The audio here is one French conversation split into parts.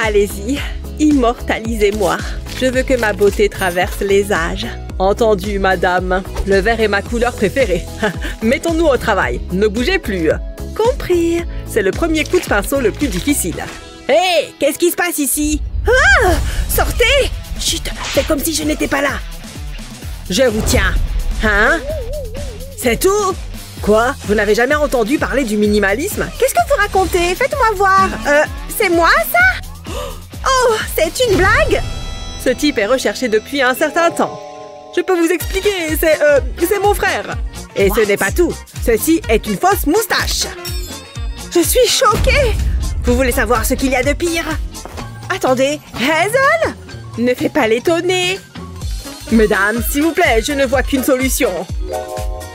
Allez-y, immortalisez-moi. Je veux que ma beauté traverse les âges. Entendu, madame. Le vert est ma couleur préférée. Mettons-nous au travail. Ne bougez plus. Compris. C'est le premier coup de pinceau le plus difficile. Hé, qu'est-ce qui se passe ici? Ah! Sortez! Chut, faites comme si je n'étais pas là. Je vous tiens. Hein? C'est tout? Quoi? Vous n'avez jamais entendu parler du minimalisme? Qu'est-ce que vous racontez? Faites-moi voir. C'est moi, ça? Oh, c'est une blague? Ce type est recherché depuis un certain temps. Je peux vous expliquer, c'est mon frère. Et ce n'est pas tout. Ceci est une fausse moustache. Je suis choquée. Vous voulez savoir ce qu'il y a de pire? Attendez, Hazel? Ne fais pas l'étonner. Mesdames, s'il vous plaît, je ne vois qu'une solution.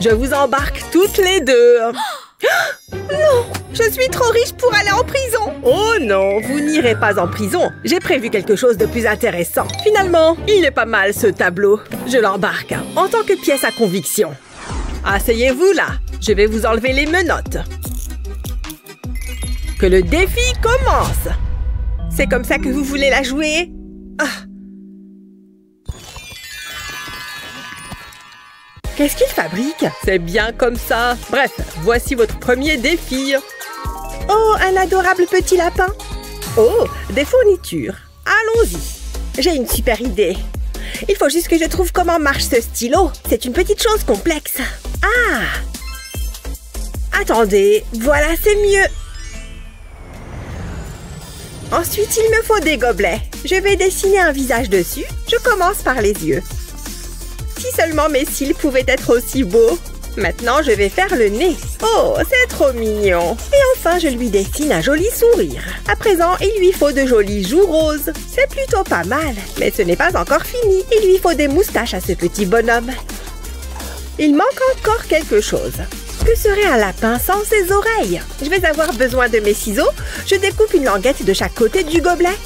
Je vous embarque toutes les deux. Non, je suis trop riche pour aller en prison. Oh non, vous n'irez pas en prison. J'ai prévu quelque chose de plus intéressant. Finalement, il est pas mal ce tableau. Je l'embarque en tant que pièce à conviction. Asseyez-vous là. Je vais vous enlever les menottes. Que le défi commence. C'est comme ça que vous voulez la jouer? Ah. Qu'est-ce qu'il fabrique? C'est bien comme ça. Bref, voici votre premier défi. Oh, un adorable petit lapin. Oh, des fournitures. Allons-y. J'ai une super idée. Il faut juste que je trouve comment marche ce stylo. C'est une petite chose complexe. Ah! Attendez, voilà, c'est mieux. Ensuite, il me faut des gobelets. Je vais dessiner un visage dessus. Je commence par les yeux. Si seulement mes cils pouvaient être aussi beaux. Maintenant, je vais faire le nez. Oh, c'est trop mignon. Et enfin, je lui dessine un joli sourire. À présent, il lui faut de jolies joues roses. C'est plutôt pas mal, mais ce n'est pas encore fini. Il lui faut des moustaches à ce petit bonhomme. Il manque encore quelque chose. Que serait un lapin sans ses oreilles? Je vais avoir besoin de mes ciseaux. Je découpe une languette de chaque côté du gobelet.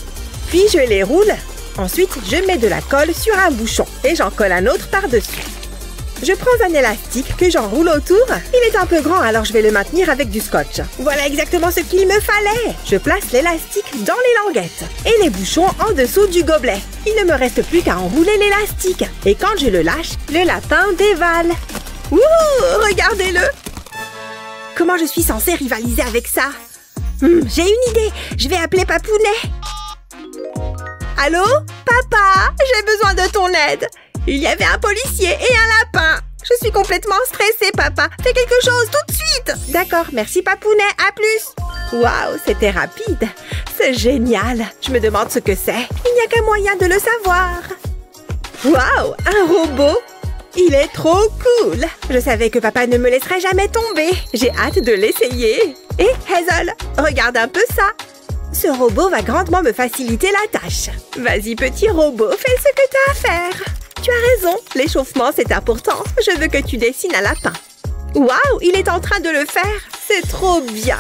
Puis je les roule. Ensuite, je mets de la colle sur un bouchon et j'en colle un autre par-dessus. Je prends un élastique que j'enroule autour. Il est un peu grand, alors je vais le maintenir avec du scotch. Voilà exactement ce qu'il me fallait. Je place l'élastique dans les languettes et les bouchons en dessous du gobelet. Il ne me reste plus qu'à enrouler l'élastique. Et quand je le lâche, le lapin dévale. Wouh! Regardez-le! Comment je suis censée rivaliser avec ça? J'ai une idée. Je vais appeler Papounet. Allô? Papa, j'ai besoin de ton aide. Il y avait un policier et un lapin. Je suis complètement stressée, papa. Fais quelque chose tout de suite. D'accord, merci Papounet. À plus. Waouh, c'était rapide. C'est génial. Je me demande ce que c'est. Il n'y a qu'un moyen de le savoir. Waouh, un robot. Il est trop cool. Je savais que papa ne me laisserait jamais tomber. J'ai hâte de l'essayer. Et Hazel, regarde un peu ça. Ce robot va grandement me faciliter la tâche. Vas-y, petit robot, fais ce que t'as à faire. Tu as raison, l'échauffement, c'est important. Je veux que tu dessines un lapin. Waouh, il est en train de le faire. C'est trop bien.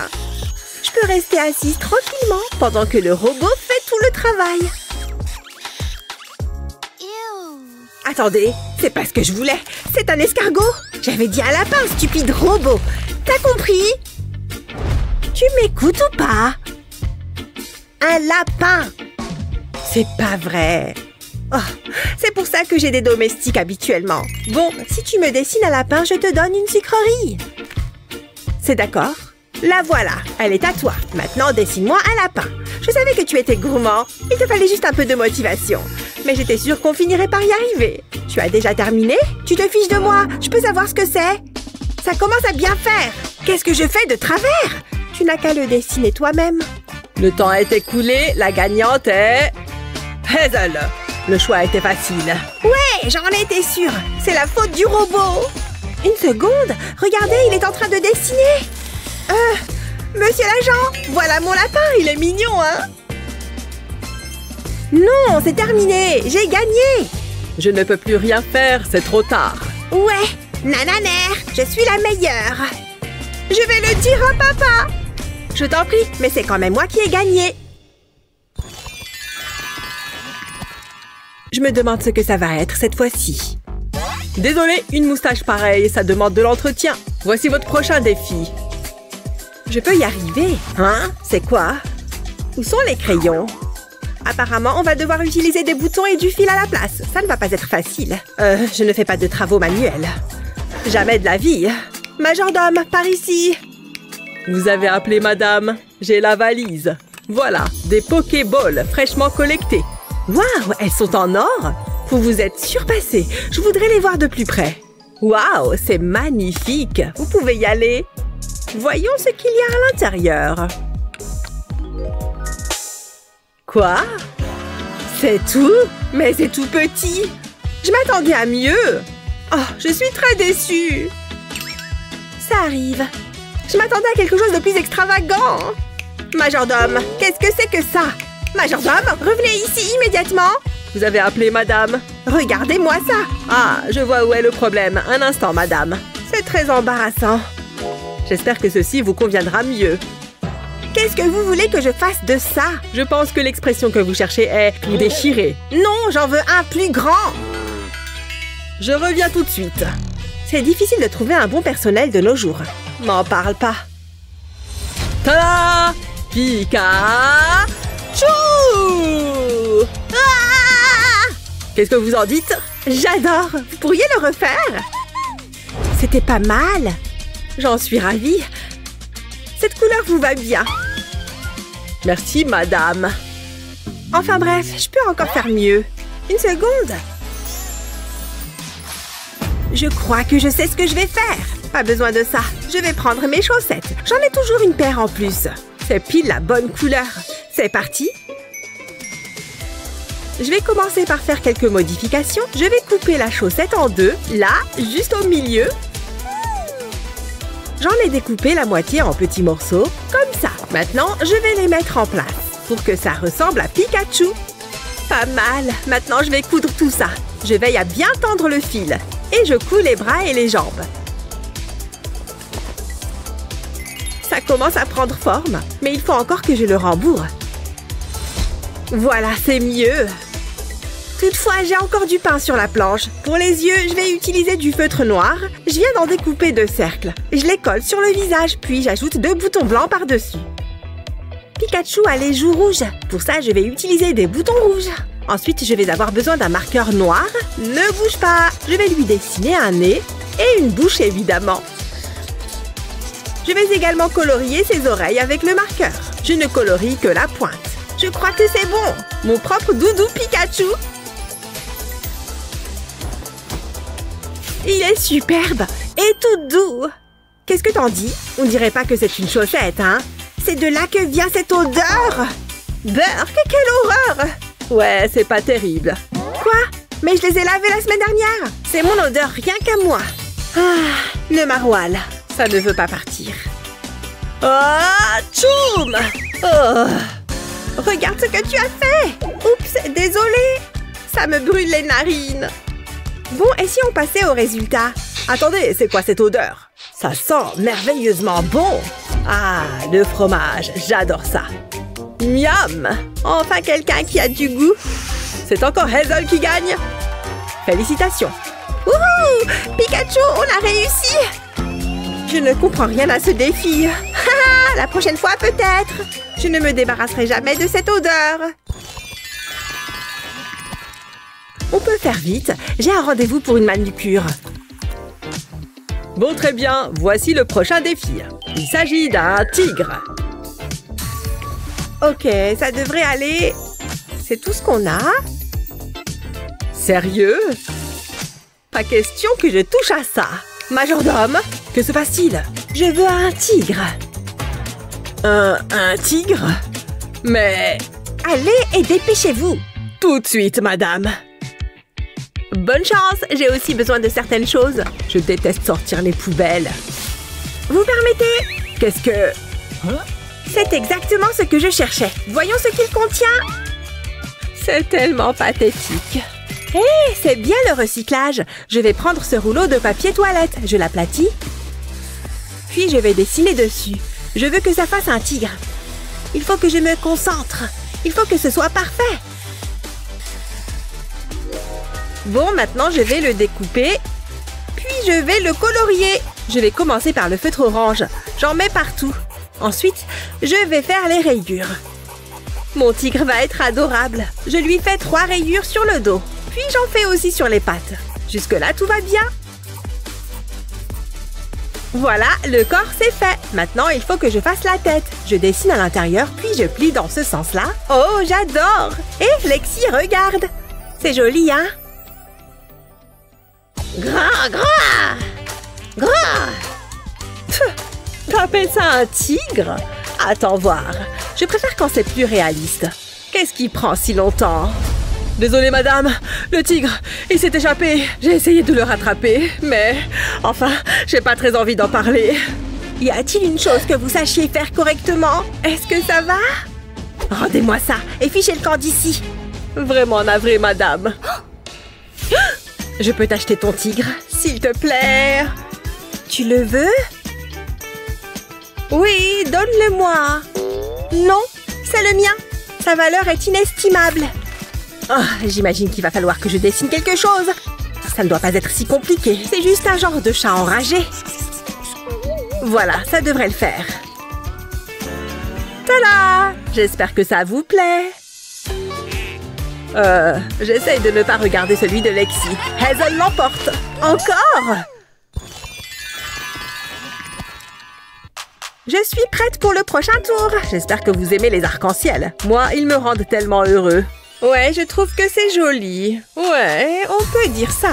Je peux rester assise tranquillement pendant que le robot fait tout le travail. Attendez, c'est pas ce que je voulais. C'est un escargot. J'avais dit un lapin, stupide robot. T'as compris? Tu m'écoutes ou pas? Un lapin. C'est pas vrai. Oh, c'est pour ça que j'ai des domestiques habituellement. Bon, si tu me dessines un lapin, je te donne une sucrerie. C'est d'accord? La voilà, elle est à toi. Maintenant, dessine-moi un lapin. Je savais que tu étais gourmand. Il te fallait juste un peu de motivation. Mais j'étais sûre qu'on finirait par y arriver. Tu as déjà terminé? Tu te fiches de moi? Je peux savoir ce que c'est? Ça commence à bien faire. Qu'est-ce que je fais de travers? Tu n'as qu'à le dessiner toi-même. Le temps est écoulé. La gagnante est... Hazel. Le choix était facile. Ouais, j'en étais sûre. C'est la faute du robot. Une seconde. Regardez, il est en train de dessiner. Monsieur l'agent, voilà mon lapin. Il est mignon, hein? Non, c'est terminé. J'ai gagné. Je ne peux plus rien faire, c'est trop tard. Ouais, nananer, je suis la meilleure. Je vais le dire à papa. Je t'en prie, mais c'est quand même moi qui ai gagné. Je me demande ce que ça va être cette fois-ci. Désolée, une moustache pareille, ça demande de l'entretien. Voici votre prochain défi. Je peux y arriver. Hein? C'est quoi? Où sont les crayons? Apparemment, on va devoir utiliser des boutons et du fil à la place. Ça ne va pas être facile. Je ne fais pas de travaux manuels. Jamais de la vie. Majordome, par ici. Vous avez appelé madame. J'ai la valise. Voilà, des Pokéballs fraîchement collectés. Waouh, elles sont en or. Vous vous êtes surpassé. Je voudrais les voir de plus près. Waouh, c'est magnifique. Vous pouvez y aller. Voyons ce qu'il y a à l'intérieur. Quoi? C'est tout? Mais c'est tout petit. Je m'attendais à mieux. Oh, je suis très déçue. Ça arrive. Je m'attendais à quelque chose de plus extravagant. Majordome, qu'est-ce que c'est que ça? Majordome, revenez ici immédiatement. Vous avez appelé madame. Regardez-moi ça. Ah, je vois où est le problème. Un instant, madame. C'est très embarrassant. J'espère que ceci vous conviendra mieux. Qu'est-ce que vous voulez que je fasse de ça? Je pense que l'expression que vous cherchez est « tout déchirer ». Non, j'en veux un plus grand. Je reviens tout de suite. C'est difficile de trouver un bon personnel de nos jours. M'en parle pas. Tada! Pikachu! Ah! Qu'est-ce que vous en dites? J'adore! Vous pourriez le refaire? C'était pas mal. J'en suis ravie. Cette couleur vous va bien. Merci, madame. Enfin bref, je peux encore faire mieux. Une seconde. Je crois que je sais ce que je vais faire. Pas besoin de ça. Je vais prendre mes chaussettes. J'en ai toujours une paire en plus. C'est pile la bonne couleur. C'est parti. Je vais commencer par faire quelques modifications. Je vais couper la chaussette en deux. Là, juste au milieu. J'en ai découpé la moitié en petits morceaux, comme ça. Maintenant, je vais les mettre en place pour que ça ressemble à Pikachu. Pas mal. Maintenant, je vais coudre tout ça. Je veille à bien tendre le fil. Et je couds les bras et les jambes. Ça commence à prendre forme, mais il faut encore que je le rembourre. Voilà, c'est mieux. Toutefois, j'ai encore du pain sur la planche. Pour les yeux, je vais utiliser du feutre noir. Je viens d'en découper 2 cercles. Je les colle sur le visage, puis j'ajoute 2 boutons blancs par-dessus. Pikachu a les joues rouges. Pour ça, je vais utiliser des boutons rouges. Ensuite, je vais avoir besoin d'un marqueur noir. Ne bouge pas. Je vais lui dessiner un nez et une bouche, évidemment. Je vais également colorier ses oreilles avec le marqueur. Je ne colorie que la pointe. Je crois que c'est bon. Mon propre doudou Pikachu. Il est superbe et tout doux. Qu'est-ce que t'en dis? On dirait pas que c'est une chaussette, hein? C'est de là que vient cette odeur. Beurre, quelle horreur! Ouais, c'est pas terrible. Quoi? Mais je les ai lavés la semaine dernière. C'est mon odeur rien qu'à moi. Ah, le maroilles. Ça ne veut pas partir. Ah, tchoum! Oh. Regarde ce que tu as fait! Oups, désolée! Ça me brûle les narines. Bon, et si on passait au résultat? Attendez, c'est quoi cette odeur? Ça sent merveilleusement bon! Ah, le fromage, j'adore ça! Miam! Enfin quelqu'un qui a du goût! C'est encore Hazel qui gagne! Félicitations! Wouhou! Pikachu, on a réussi! Je ne comprends rien à ce défi! Haha, la prochaine fois peut-être! Je ne me débarrasserai jamais de cette odeur! On peut faire vite, j'ai un rendez-vous pour une manucure. Bon, très bien, voici le prochain défi. Il s'agit d'un tigre. Ok, ça devrait aller. C'est tout ce qu'on a? Sérieux? Pas question que je touche à ça. Majordome, que se passe-t-il? Je veux un tigre. Un tigre? Mais... Allez et dépêchez-vous. Tout de suite, madame. Bonne chance, j'ai aussi besoin de certaines choses. Je déteste sortir les poubelles. Vous permettez? Qu'est-ce que... Hein? C'est exactement ce que je cherchais. Voyons ce qu'il contient. C'est tellement pathétique. Hé, c'est bien le recyclage. Je vais prendre ce rouleau de papier toilette. Je l'aplatis. Puis je vais dessiner dessus. Je veux que ça fasse un tigre. Il faut que je me concentre. Il faut que ce soit parfait. Bon, maintenant, je vais le découper. Puis, je vais le colorier. Je vais commencer par le feutre orange. J'en mets partout. Ensuite, je vais faire les rayures. Mon tigre va être adorable. Je lui fais 3 rayures sur le dos. Puis j'en fais aussi sur les pattes. Jusque-là, tout va bien. Voilà, le corps c'est fait. Maintenant, il faut que je fasse la tête. Je dessine à l'intérieur, puis je plie dans ce sens-là. Oh, j'adore! Et Lexi, regarde! C'est joli, hein? Grand, grand! Grand! T'appelles ça un tigre? Attends voir. Je préfère quand c'est plus réaliste. Qu'est-ce qui prend si longtemps? Désolée, madame. Le tigre, il s'est échappé. J'ai essayé de le rattraper, mais... Enfin, j'ai pas très envie d'en parler. Y a-t-il une chose que vous sachiez faire correctement? Est-ce que ça va? Rendez-moi ça et fichez le camp d'ici. Vraiment navré, madame. Je peux t'acheter ton tigre, s'il te plaît. Tu le veux? Oui, donne-le-moi. Non, c'est le mien. Sa valeur est inestimable. Oh, j'imagine qu'il va falloir que je dessine quelque chose. Ça ne doit pas être si compliqué. C'est juste un genre de chat enragé. Voilà, ça devrait le faire. Tada! J'espère que ça vous plaît. J'essaye de ne pas regarder celui de Lexi. Hazel l'emporte. Encore? Je suis prête pour le prochain tour. J'espère que vous aimez les arcs-en-ciel. Moi, ils me rendent tellement heureux. Ouais, je trouve que c'est joli. Ouais, on peut dire ça.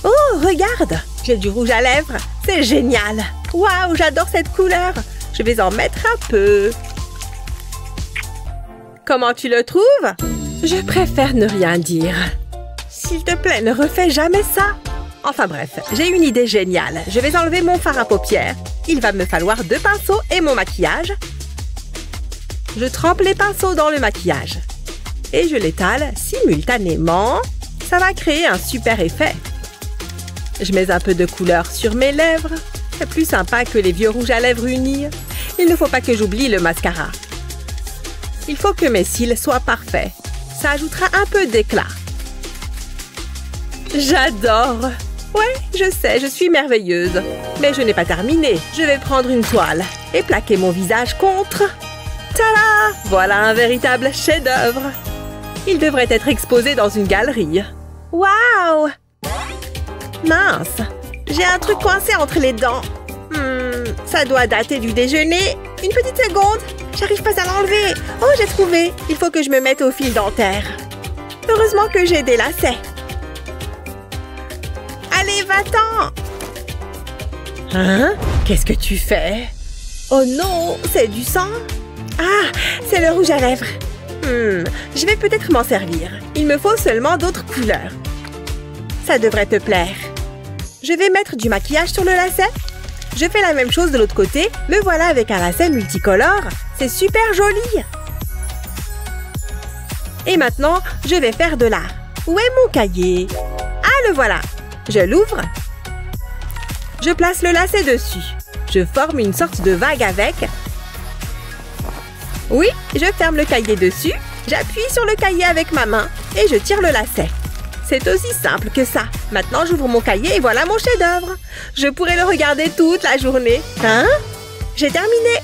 Oh, regarde! J'ai du rouge à lèvres. C'est génial. Waouh, j'adore cette couleur. Je vais en mettre un peu. Comment tu le trouves? Je préfère ne rien dire. S'il te plaît, ne refais jamais ça. Enfin bref, j'ai une idée géniale. Je vais enlever mon fard à paupières. Il va me falloir 2 pinceaux et mon maquillage. Je trempe les pinceaux dans le maquillage. Et je l'étale simultanément. Ça va créer un super effet. Je mets un peu de couleur sur mes lèvres. C'est plus sympa que les vieux rouges à lèvres unis. Il ne faut pas que j'oublie le mascara. Il faut que mes cils soient parfaits. Ça ajoutera un peu d'éclat. J'adore! Ouais, je sais, je suis merveilleuse. Mais je n'ai pas terminé. Je vais prendre une toile et plaquer mon visage contre. Tada! Voilà un véritable chef-d'œuvre. Il devrait être exposé dans une galerie. Waouh! Mince! J'ai un truc coincé entre les dents. Ça doit dater du déjeuner. Une petite seconde. J'arrive pas à l'enlever. Oh, j'ai trouvé. Il faut que je me mette au fil dentaire. Heureusement que j'ai des lacets. Allez, va-t'en! Hein? Qu'est-ce que tu fais? Oh non, c'est du sang? Ah, c'est le rouge à lèvres. Je vais peut-être m'en servir. Il me faut seulement d'autres couleurs. Ça devrait te plaire. Je vais mettre du maquillage sur le lacet. Je fais la même chose de l'autre côté. Me voilà avec un lacet multicolore. C'est super joli. Et maintenant, je vais faire de l'art. Où est mon cahier? Ah, le voilà. Je l'ouvre. Je place le lacet dessus. Je forme une sorte de vague avec. Oui, je ferme le cahier dessus. J'appuie sur le cahier avec ma main et je tire le lacet. C'est aussi simple que ça. Maintenant, j'ouvre mon cahier et voilà mon chef-d'œuvre. Je pourrais le regarder toute la journée. Hein? J'ai terminé.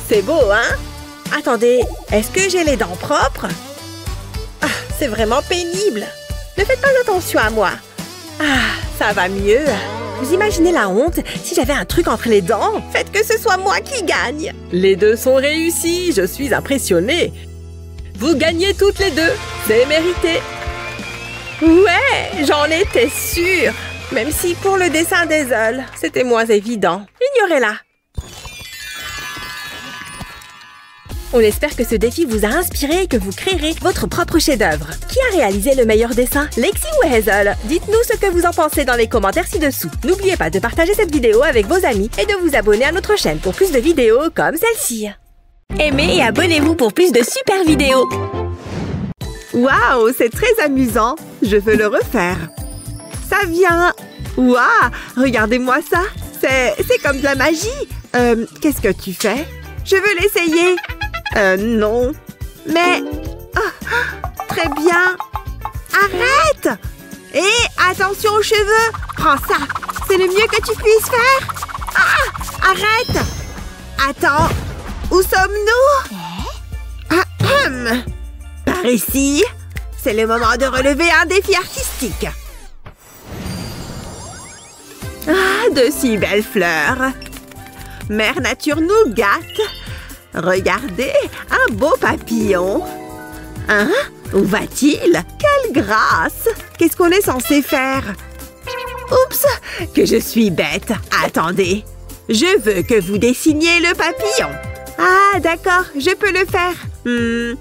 C'est beau, hein? Attendez, est-ce que j'ai les dents propres? Ah, c'est vraiment pénible. Ne faites pas attention à moi. Ah, ça va mieux. Vous imaginez la honte si j'avais un truc entre les dents? Faites que ce soit moi qui gagne. Les deux sont réussis. Je suis impressionnée. Vous gagnez toutes les deux. C'est mérité. Ouais, j'en étais sûre. Même si pour le dessin des œils, c'était moins évident. Ignorez-la. On espère que ce défi vous a inspiré et que vous créerez votre propre chef-d'œuvre. Qui a réalisé le meilleur dessin, Lexi ou Hazel? Dites-nous ce que vous en pensez dans les commentaires ci-dessous. N'oubliez pas de partager cette vidéo avec vos amis et de vous abonner à notre chaîne pour plus de vidéos comme celle-ci. Aimez et abonnez-vous pour plus de super vidéos. Waouh, c'est très amusant. Je veux le refaire. Ça vient. Waouh, regardez-moi ça. C'est comme de la magie. Qu'est-ce que tu fais? Je veux l'essayer. Non. Mais... Oh, très bien. Arrête! Et attention aux cheveux. Prends ça. C'est le mieux que tu puisses faire. Ah! Arrête! Attends. Où sommes-nous? ici. C'est le moment de relever un défi artistique. Ah, de si belles fleurs. Mère Nature nous gâte. Regardez, un beau papillon. Hein? Où va-t-il? Quelle grâce! Qu'est-ce qu'on est censé faire? Oups! Que je suis bête! Attendez! Je veux que vous dessiniez le papillon. Ah, d'accord, je peux le faire.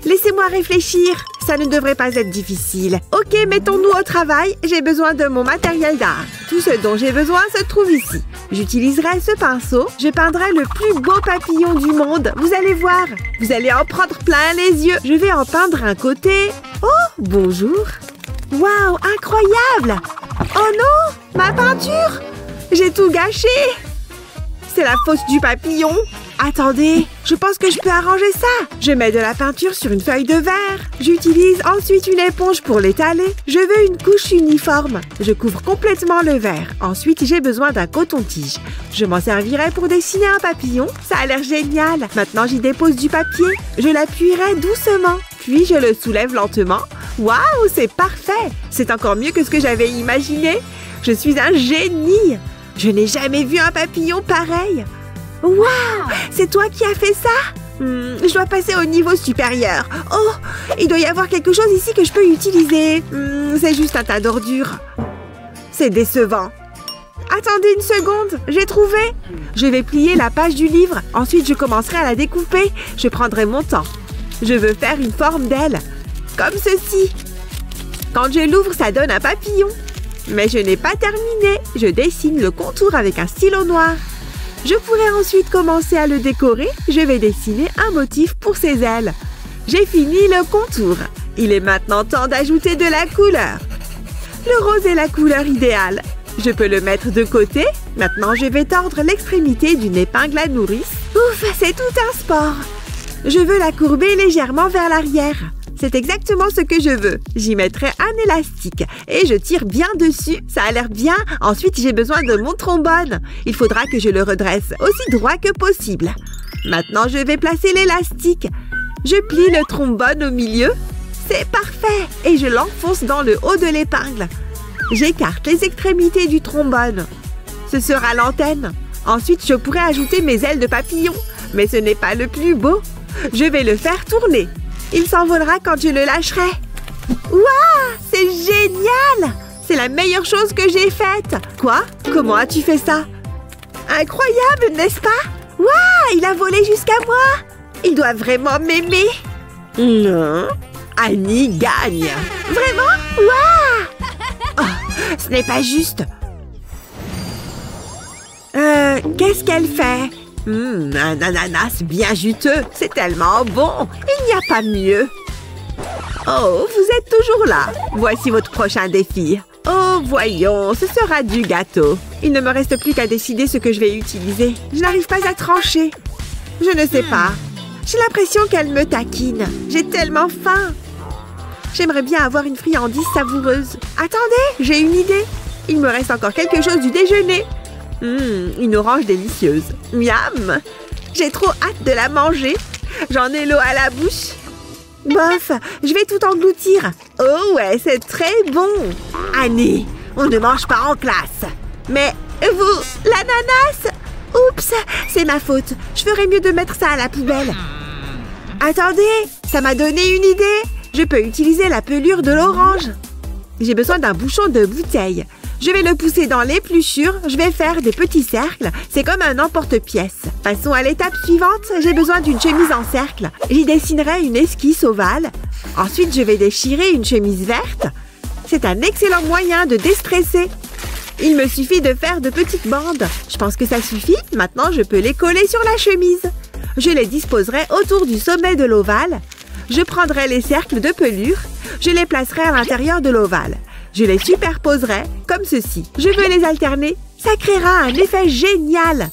Laissez-moi réfléchir. Ça ne devrait pas être difficile. Ok, mettons-nous au travail. J'ai besoin de mon matériel d'art. Tout ce dont j'ai besoin se trouve ici. J'utiliserai ce pinceau. Je peindrai le plus beau papillon du monde. Vous allez voir. Vous allez en prendre plein les yeux. Je vais en peindre un côté. Oh, bonjour. Waouh, incroyable. Oh non, ma peinture. J'ai tout gâché. C'est la faute du papillon. Attendez, je pense que je peux arranger ça. Je mets de la peinture sur une feuille de verre. J'utilise ensuite une éponge pour l'étaler. Je veux une couche uniforme. Je couvre complètement le verre. Ensuite, j'ai besoin d'un coton-tige. Je m'en servirai pour dessiner un papillon. Ça a l'air génial. Maintenant, j'y dépose du papier. Je l'appuierai doucement. Puis, je le soulève lentement. Waouh, c'est parfait. C'est encore mieux que ce que j'avais imaginé. Je suis un génie. Je n'ai jamais vu un papillon pareil. Waouh! C'est toi qui as fait ça? Je dois passer au niveau supérieur. Oh! Il doit y avoir quelque chose ici que je peux utiliser. C'est juste un tas d'ordures. C'est décevant. Attendez une seconde, j'ai trouvé. Je vais plier la page du livre. Ensuite, je commencerai à la découper. Je prendrai mon temps. Je veux faire une forme d'aile. Comme ceci. Quand je l'ouvre, ça donne un papillon. Mais je n'ai pas terminé. Je dessine le contour avec un stylo noir. Je pourrais ensuite commencer à le décorer. Je vais dessiner un motif pour ses ailes. J'ai fini le contour. Il est maintenant temps d'ajouter de la couleur. Le rose est la couleur idéale. Je peux le mettre de côté. Maintenant, je vais tordre l'extrémité d'une épingle à nourrice. Ouf, c'est tout un sport. Je veux la courber légèrement vers l'arrière. C'est exactement ce que je veux. J'y mettrai un élastique et je tire bien dessus. Ça a l'air bien. Ensuite, j'ai besoin de mon trombone. Il faudra que je le redresse aussi droit que possible. Maintenant, je vais placer l'élastique. Je plie le trombone au milieu. C'est parfait. Et je l'enfonce dans le haut de l'épingle. J'écarte les extrémités du trombone. Ce sera l'antenne. Ensuite, je pourrai ajouter mes ailes de papillon. Mais ce n'est pas le plus beau. Je vais le faire tourner. Il s'envolera quand je le lâcherai. Waouh! C'est génial! C'est la meilleure chose que j'ai faite. Quoi? Comment as-tu fait ça? Incroyable, n'est-ce pas? Waouh! Il a volé jusqu'à moi. Il doit vraiment m'aimer. Non. Annie gagne. Vraiment? Waouh! Oh, ce n'est pas juste. Qu'est-ce qu'elle fait? Un ananas bien juteux. C'est tellement bon. Il n'y a pas mieux. Oh, vous êtes toujours là. Voici votre prochain défi. Oh, voyons, ce sera du gâteau. Il ne me reste plus qu'à décider ce que je vais utiliser. Je n'arrive pas à trancher. Je ne sais pas. J'ai l'impression qu'elle me taquine. J'ai tellement faim. J'aimerais bien avoir une friandise savoureuse. Attendez, j'ai une idée. Il me reste encore quelque chose du déjeuner. Une orange délicieuse. Miam! J'ai trop hâte de la manger. J'en ai l'eau à la bouche. Bof, je vais tout engloutir. Oh ouais, c'est très bon. Annie, on ne mange pas en classe. Mais vous, l'ananas? Oups, c'est ma faute. Je ferais mieux de mettre ça à la poubelle. Attendez, ça m'a donné une idée. Je peux utiliser la pelure de l'orange. J'ai besoin d'un bouchon de bouteille. Je vais le pousser dans l'épluchure. Je vais faire des petits cercles. C'est comme un emporte-pièce. Passons à l'étape suivante. J'ai besoin d'une chemise en cercle. J'y dessinerai une esquisse ovale. Ensuite, je vais déchirer une chemise verte. C'est un excellent moyen de déstresser. Il me suffit de faire de petites bandes. Je pense que ça suffit. Maintenant, je peux les coller sur la chemise. Je les disposerai autour du sommet de l'ovale. Je prendrai les cercles de pelure. Je les placerai à l'intérieur de l'ovale. Je les superposerai comme ceci. Je veux les alterner. Ça créera un effet génial.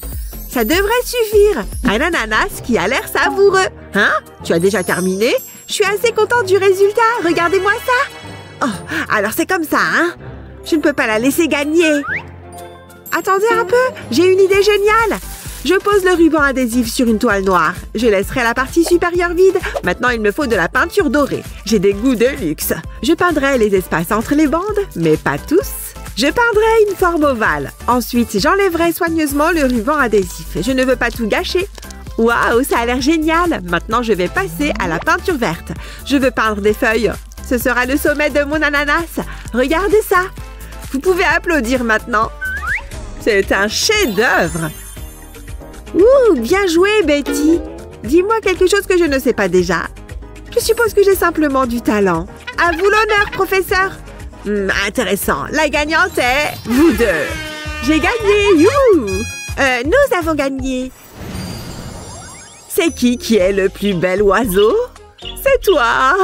Ça devrait suffire. Un ananas qui a l'air savoureux. Hein? Tu as déjà terminé? Je suis assez contente du résultat. Regardez-moi ça. Oh, alors c'est comme ça, hein? Je ne peux pas la laisser gagner. Attendez un peu. J'ai une idée géniale. Je pose le ruban adhésif sur une toile noire. Je laisserai la partie supérieure vide. Maintenant, il me faut de la peinture dorée. J'ai des goûts de luxe. Je peindrai les espaces entre les bandes, mais pas tous. Je peindrai une forme ovale. Ensuite, j'enlèverai soigneusement le ruban adhésif. Je ne veux pas tout gâcher. Waouh, ça a l'air génial! Maintenant, je vais passer à la peinture verte. Je veux peindre des feuilles. Ce sera le sommet de mon ananas. Regardez ça! Vous pouvez applaudir maintenant. C'est un chef-d'œuvre! Ouh, bien joué, Betty! Dis-moi quelque chose que je ne sais pas déjà. Je suppose que j'ai simplement du talent. À vous l'honneur, professeur! Intéressant. La gagnante est vous deux. J'ai gagné! Youhou! Nous avons gagné. C'est qui est le plus bel oiseau? C'est toi!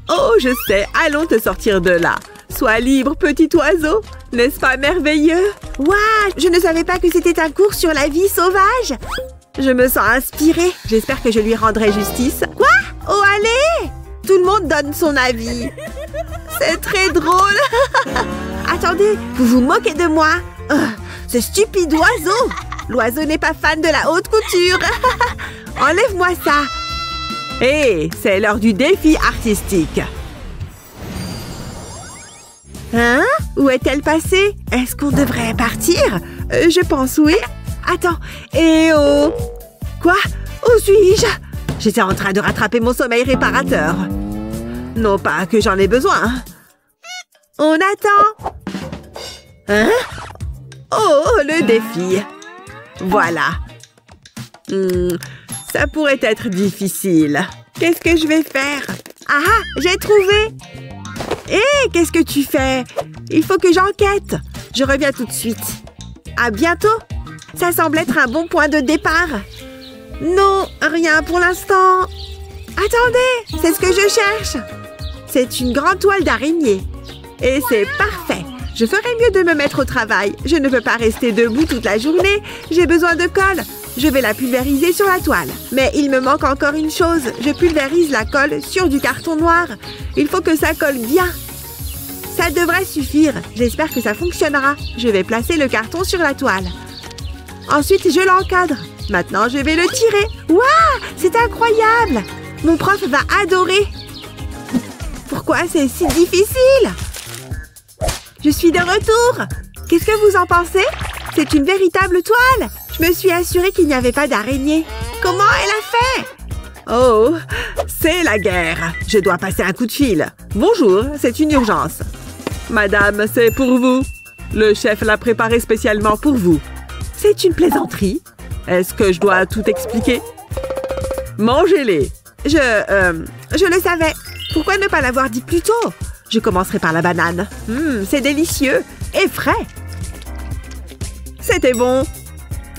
Oh, je sais, allons te sortir de là. Sois libre, petit oiseau. N'est-ce pas merveilleux? Waouh! Je ne savais pas que c'était un cours sur la vie sauvage. Je me sens inspirée. J'espère que je lui rendrai justice. Quoi? Oh, allez! Tout le monde donne son avis. C'est très drôle. Attendez, vous vous moquez de moi? Ce stupide oiseau! L'oiseau n'est pas fan de la haute couture. Enlève-moi ça. Hé, c'est l'heure du défi artistique. Hein? Où est-elle passée? Est-ce qu'on devrait partir? Je pense oui. Attends. Eh oh! Quoi? Où suis-je? J'étais en train de rattraper mon sommeil réparateur. Non pas que j'en ai besoin. On attend. Hein? Oh, le défi. Voilà. Ça pourrait être difficile. Qu'est-ce que je vais faire? Ah, j'ai trouvé! Hé, qu'est-ce que tu fais? Il faut que j'enquête. Je reviens tout de suite. À bientôt. Ça semble être un bon point de départ. Non, rien pour l'instant. Attendez, c'est ce que je cherche. C'est une grande toile d'araignée. Et c'est parfait. Je ferais mieux de me mettre au travail. Je ne peux pas rester debout toute la journée. J'ai besoin de colle. Je vais la pulvériser sur la toile. Mais il me manque encore une chose. Je pulvérise la colle sur du carton noir. Il faut que ça colle bien. Ça devrait suffire. J'espère que ça fonctionnera. Je vais placer le carton sur la toile. Ensuite, je l'encadre. Maintenant, je vais le tirer. Waouh! C'est incroyable! Mon prof va adorer. Pourquoi c'est si difficile? Je suis de retour. Qu'est-ce que vous en pensez? C'est une véritable toile. Je me suis assurée qu'il n'y avait pas d'araignée. Comment elle a fait? Oh, c'est la guerre. Je dois passer un coup de fil. Bonjour, c'est une urgence. Madame, c'est pour vous. Le chef l'a préparé spécialement pour vous. C'est une plaisanterie. Est-ce que je dois tout expliquer? Mangez-les. Je le savais. Pourquoi ne pas l'avoir dit plus tôt? Je commencerai par la banane. C'est délicieux et frais. C'était bon.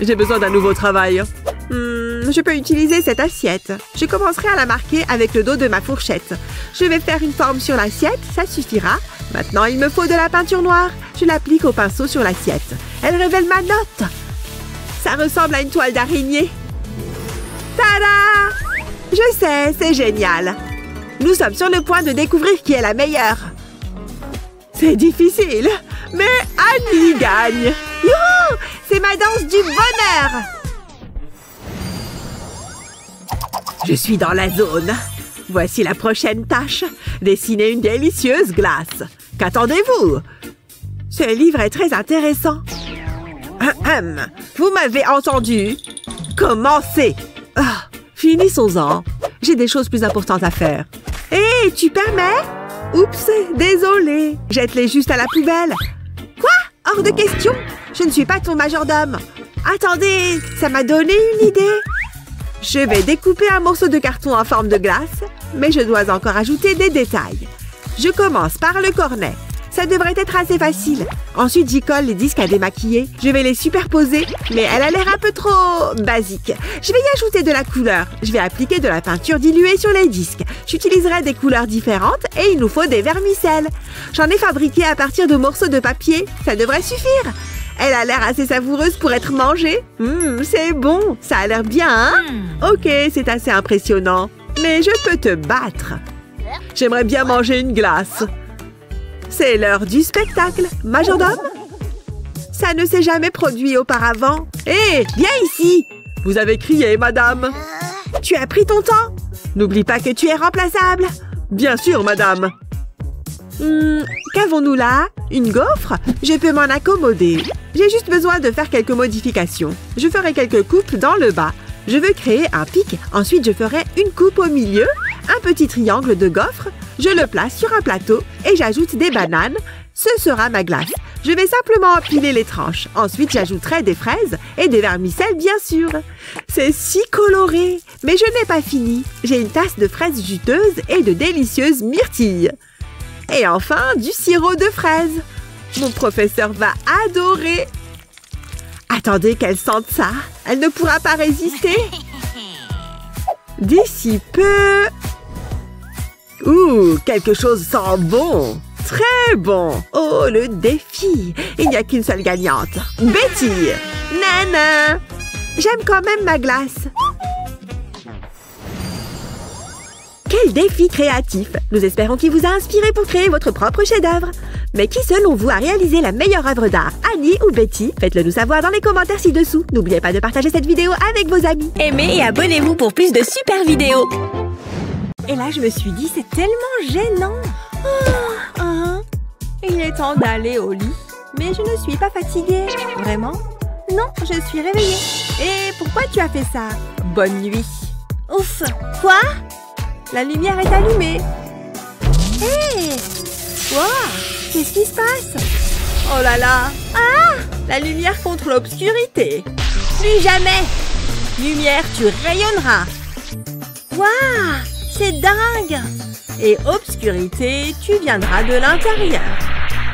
J'ai besoin d'un nouveau travail. Je peux utiliser cette assiette. Je commencerai à la marquer avec le dos de ma fourchette. Je vais faire une forme sur l'assiette, ça suffira. Maintenant, il me faut de la peinture noire. Je l'applique au pinceau sur l'assiette. Elle révèle ma note. Ça ressemble à une toile d'araignée. Tada! Je sais, c'est génial. Nous sommes sur le point de découvrir qui est la meilleure. C'est difficile, mais Annie gagne. Youhou! C'est ma danse du bonheur. Je suis dans la zone. Voici la prochaine tâche. Dessiner une délicieuse glace. Qu'attendez-vous? Ce livre est très intéressant. Vous m'avez entendu? Commencez. Finissons-en. J'ai des choses plus importantes à faire. Hé, tu permets? Oups, désolée. Jette-les juste à la poubelle. Quoi? Hors de question. Je ne suis pas ton majordome. Attendez, ça m'a donné une idée. Je vais découper un morceau de carton en forme de glace, mais je dois encore ajouter des détails. Je commence par le cornet. Ça devrait être assez facile. Ensuite, j'y colle les disques à démaquiller. Je vais les superposer, mais elle a l'air un peu trop basique. Je vais y ajouter de la couleur. Je vais appliquer de la peinture diluée sur les disques. J'utiliserai des couleurs différentes et il nous faut des vermicelles. J'en ai fabriqué à partir de morceaux de papier. Ça devrait suffire. Elle a l'air assez savoureuse pour être mangée. C'est bon. Ça a l'air bien, hein? Ok, c'est assez impressionnant. Mais je peux te battre. J'aimerais bien manger une glace. C'est l'heure du spectacle. Majordome? Ça ne s'est jamais produit auparavant. Hé, viens ici! Vous avez crié, madame. Tu as pris ton temps? N'oublie pas que tu es remplaçable. Bien sûr, madame. Qu'avons-nous là? Une gaufre? Je peux m'en accommoder. J'ai juste besoin de faire quelques modifications. Je ferai quelques coupes dans le bas. Je veux créer un pic. Ensuite, je ferai une coupe au milieu, un petit triangle de gaufre. Je le place sur un plateau et j'ajoute des bananes. Ce sera ma glace. Je vais simplement empiler les tranches. Ensuite, j'ajouterai des fraises et des vermicelles, bien sûr. C'est si coloré. Mais je n'ai pas fini. J'ai une tasse de fraises juteuses et de délicieuses myrtilles. Et enfin, du sirop de fraises. Mon professeur va adorer. Attendez qu'elle sente ça. Elle ne pourra pas résister. D'ici peu... Ouh, quelque chose sent bon. Très bon. Oh, le défi. Il n'y a qu'une seule gagnante. Betty. Nana. J'aime quand même ma glace. Quel défi créatif! Nous espérons qu'il vous a inspiré pour créer votre propre chef-d'œuvre. Mais qui selon vous a réalisé la meilleure œuvre d'art, Annie ou Betty? Faites-le nous savoir dans les commentaires ci-dessous. N'oubliez pas de partager cette vidéo avec vos amis. Aimez et abonnez-vous pour plus de super vidéos. Et là, je me suis dit, c'est tellement gênant. Il est temps d'aller au lit. Mais je ne suis pas fatiguée. Vraiment? Non, je suis réveillée. Et pourquoi tu as fait ça? Bonne nuit. Ouf! Quoi? La lumière est allumée. Hé! Wow! Qu'est-ce qui se passe? Oh là là! Ah! La lumière contre l'obscurité. Plus jamais! Lumière, tu rayonneras. Waouh! C'est dingue! Et obscurité, tu viendras de l'intérieur.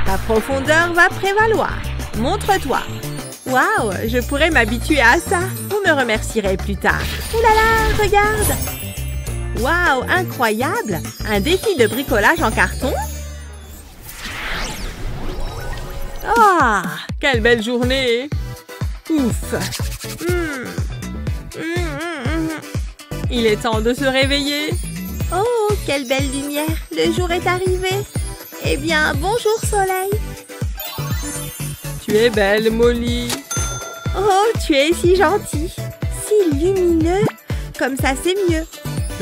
Ta profondeur va prévaloir. Montre-toi. Waouh! Je pourrais m'habituer à ça. Vous me remercierez plus tard. Ouh là là! Regarde! Waouh, incroyable! Un défi de bricolage en carton? Ah, quelle belle journée! Ouf! Il est temps de se réveiller. Oh, quelle belle lumière! Le jour est arrivé. Eh bien, bonjour soleil! Tu es belle, Molly. Oh, tu es si gentil! Si lumineux! Comme ça, c'est mieux.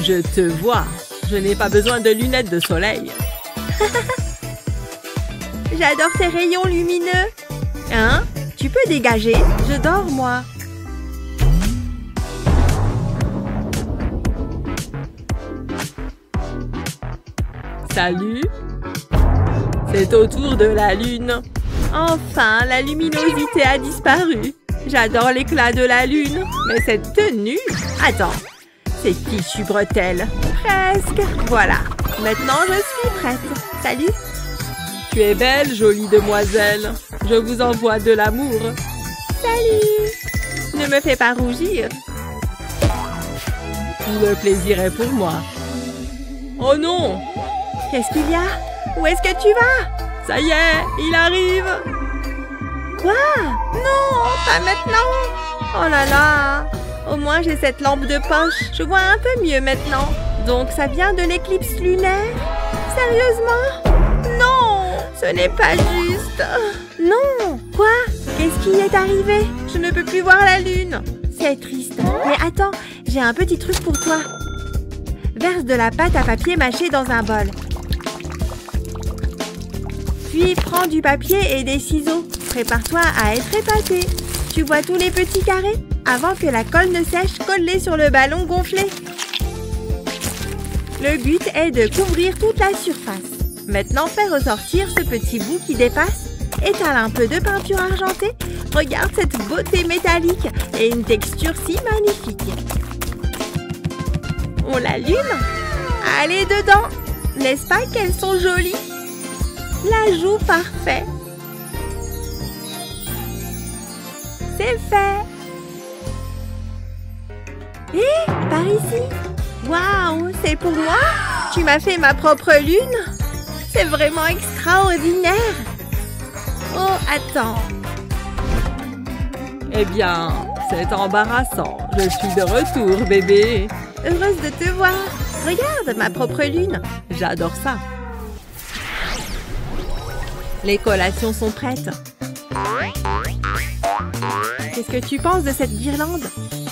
Je te vois. Je n'ai pas besoin de lunettes de soleil. J'adore tes rayons lumineux. Hein? Tu peux dégager? Je dors, moi. Salut. C'est au tour de la lune. Enfin, la luminosité a disparu. J'adore l'éclat de la lune. Mais cette tenue... Attends. Ces fichues bretelles. Presque. Voilà. Maintenant, je suis prête. Salut. Tu es belle, jolie demoiselle. Je vous envoie de l'amour. Salut. Ne me fais pas rougir. Le plaisir est pour moi. Oh non! Qu'est-ce qu'il y a? Où est-ce que tu vas? Ça y est, il arrive. Quoi? Non, pas maintenant. Oh là là. Au moins, j'ai cette lampe de poche. Je vois un peu mieux maintenant. Donc, ça vient de l'éclipse lunaire? Sérieusement? Non! Ce n'est pas juste. Non! Quoi? Qu'est-ce qui est arrivé? Je ne peux plus voir la lune. C'est triste. Mais attends, j'ai un petit truc pour toi. Verse de la pâte à papier mâché dans un bol. Puis, prends du papier et des ciseaux. Prépare-toi à être épaté. Tu vois tous les petits carrés? Avant que la colle ne sèche, colle-les sur le ballon gonflé. Le but est de couvrir toute la surface. Maintenant, fais ressortir ce petit bout qui dépasse. Étale un peu de peinture argentée. Regarde cette beauté métallique et une texture si magnifique. On l'allume? Allez dedans! N'est-ce pas qu'elles sont jolies? L'ajout parfait. C'est fait. Hé, par ici. Waouh, c'est pour moi? Tu m'as fait ma propre lune? C'est vraiment extraordinaire. Oh, attends. Eh bien, c'est embarrassant. Je suis de retour, bébé. Heureuse de te voir. Regarde, ma propre lune. J'adore ça. Les collations sont prêtes. Qu'est-ce que tu penses de cette guirlande?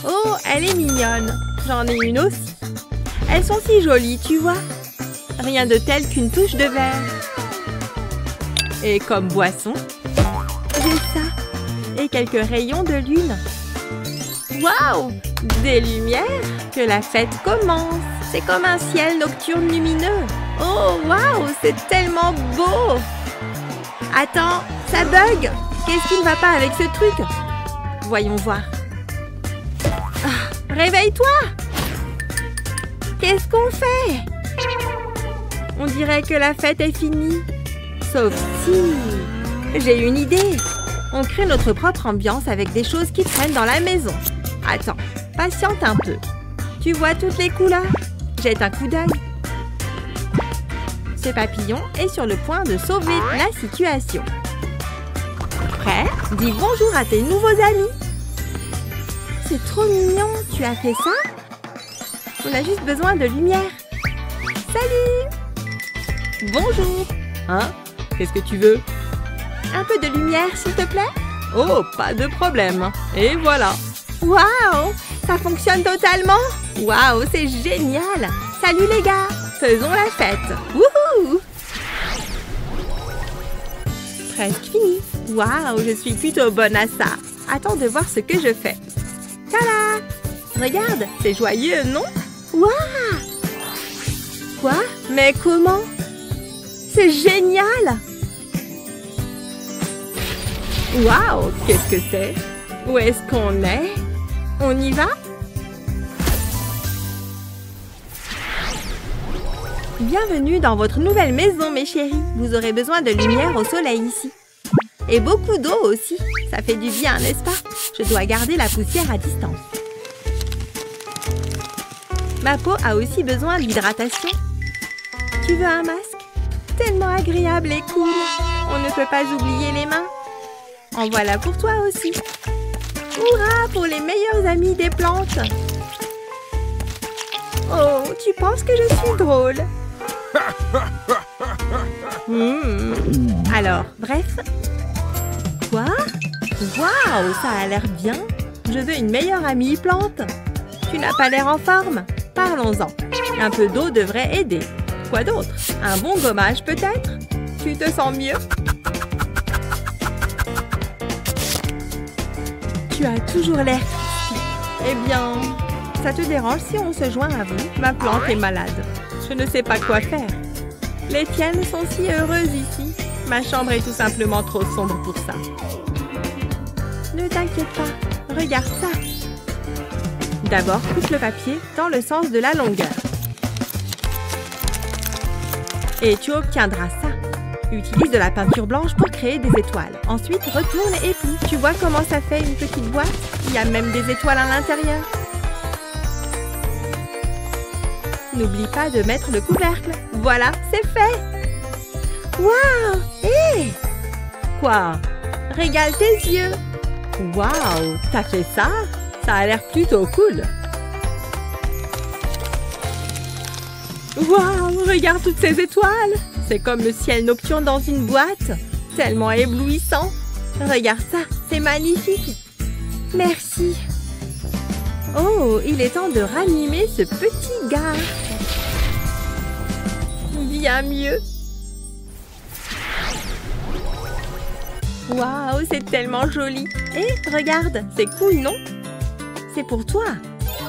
Oh, elle est mignonne. J'en ai une aussi. Elles sont si jolies, tu vois. Rien de tel qu'une touche de verre. Et comme boisson, j'ai ça. Et quelques rayons de lune. Waouh! Des lumières! Que la fête commence! C'est comme un ciel nocturne lumineux. Oh, waouh! C'est tellement beau! Attends, ça bug! Qu'est-ce qui ne va pas avec ce truc? Voyons voir. Ah, réveille-toi! Qu'est-ce qu'on fait? On dirait que la fête est finie. Sauf si... J'ai une idée. On crée notre propre ambiance avec des choses qui traînent dans la maison. Attends, patiente un peu. Tu vois toutes les couleurs? Jette un coup d'œil. Ce papillon est sur le point de sauver la situation. Prêt? Dis bonjour à tes nouveaux amis. C'est trop mignon. Tu as fait ça? On a juste besoin de lumière. Salut! Bonjour. Hein? Qu'est-ce que tu veux? Un peu de lumière, s'il te plaît? Oh, pas de problème. Et voilà. Waouh! Ça fonctionne totalement! Waouh, c'est génial! Salut les gars! Faisons la fête! Wouhou! Presque fini. Waouh, je suis plutôt bonne à ça. Attends de voir ce que je fais. Tada! Regarde, c'est joyeux, non? Waouh! Quoi? Mais comment? C'est génial! Waouh! Qu'est-ce que c'est? Où est-ce qu'on est? On y va? Bienvenue dans votre nouvelle maison, mes chéris. Vous aurez besoin de lumière au soleil ici. Et beaucoup d'eau aussi. Ça fait du bien, n'est-ce pas? Je dois garder la poussière à distance. Ma peau a aussi besoin d'hydratation. Tu veux un masque? Tellement agréable et cool. On ne peut pas oublier les mains. En voilà pour toi aussi. Hurrah pour les meilleurs amis des plantes. Oh, tu penses que je suis drôle? Alors, bref. Quoi? Waouh, ça a l'air bien. Je veux une meilleure amie plante. Tu n'as pas l'air en forme. Parlons-en. Un peu d'eau devrait aider. Quoi d'autre? Un bon gommage peut-être? Tu te sens mieux? Tu as toujours l'air triste. Eh bien, ça te dérange si on se joint à vous? Ma plante est malade. Je ne sais pas quoi faire. Les tiennes sont si heureuses ici. Ma chambre est tout simplement trop sombre pour ça. Ne t'inquiète pas. Regarde ça. D'abord, coupe le papier dans le sens de la longueur. Et tu obtiendras ça. Utilise de la peinture blanche pour créer des étoiles. Ensuite, retourne et plie. Tu vois comment ça fait une petite boîte? Il y a même des étoiles à l'intérieur. N'oublie pas de mettre le couvercle. Voilà, c'est fait. Waouh! Hé! Quoi? Régale tes yeux. Waouh! T'as fait ça? Ça a l'air plutôt cool. Waouh! Regarde toutes ces étoiles. C'est comme le ciel nocturne dans une boîte. Tellement éblouissant. Regarde ça, c'est magnifique. Merci. Oh, il est temps de ranimer ce petit gars. Bien mieux. Waouh, c'est tellement joli. Et regarde, c'est cool, non? C'est pour toi.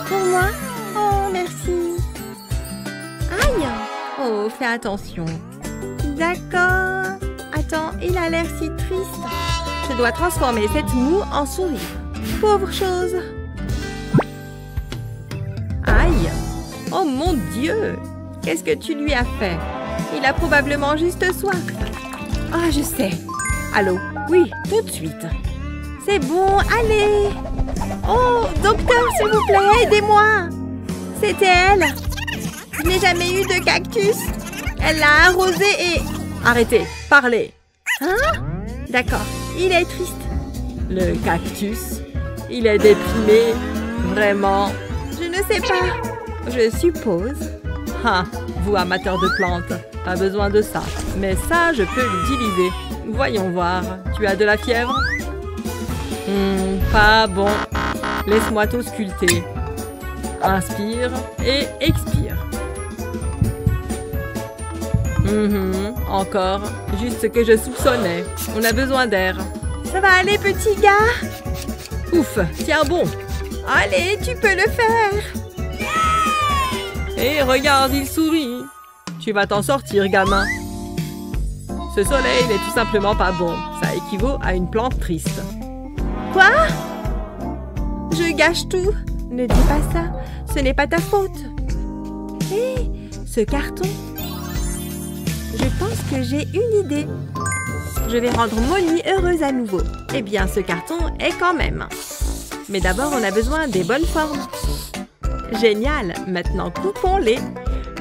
Pour moi? Oh, merci. Aïe! Oh, fais attention. D'accord. Attends, il a l'air si triste. Je dois transformer cette moue en sourire. Pauvre chose. Aïe! Oh mon Dieu! Qu'est-ce que tu lui as fait? Il a probablement juste soif. Ah, je sais. Allô? Oui, tout de suite. C'est bon, allez! Oh, docteur, s'il vous plaît, aidez-moi! C'était elle. Je n'ai jamais eu de cactus. Elle l'a arrosé et... Arrêtez, parlez. Hein? D'accord, il est triste. Le cactus, il est déprimé. Vraiment. Je ne sais pas. Je suppose. Ah, vous amateurs de plantes, pas besoin de ça. Mais ça, je peux l'utiliser. Voyons voir. Tu as de la fièvre? Pas bon. Laisse-moi t'ausculter. Inspire et expire. Encore. Juste ce que je soupçonnais. On a besoin d'air. Ça va aller, petit gars? Ouf, tiens bon. Allez, tu peux le faire. Et regarde, il sourit. Tu vas t'en sortir, gamin. Ce soleil n'est tout simplement pas bon. Ça équivaut à une plante triste. Quoi? Je gâche tout. Ne dis pas ça. Ce n'est pas ta faute. Hé, ce carton. Je pense que j'ai une idée. Je vais rendre Molly heureuse à nouveau. Eh bien, ce carton est quand même. Mais d'abord, on a besoin des bonnes formes. Génial. Maintenant, coupons-les.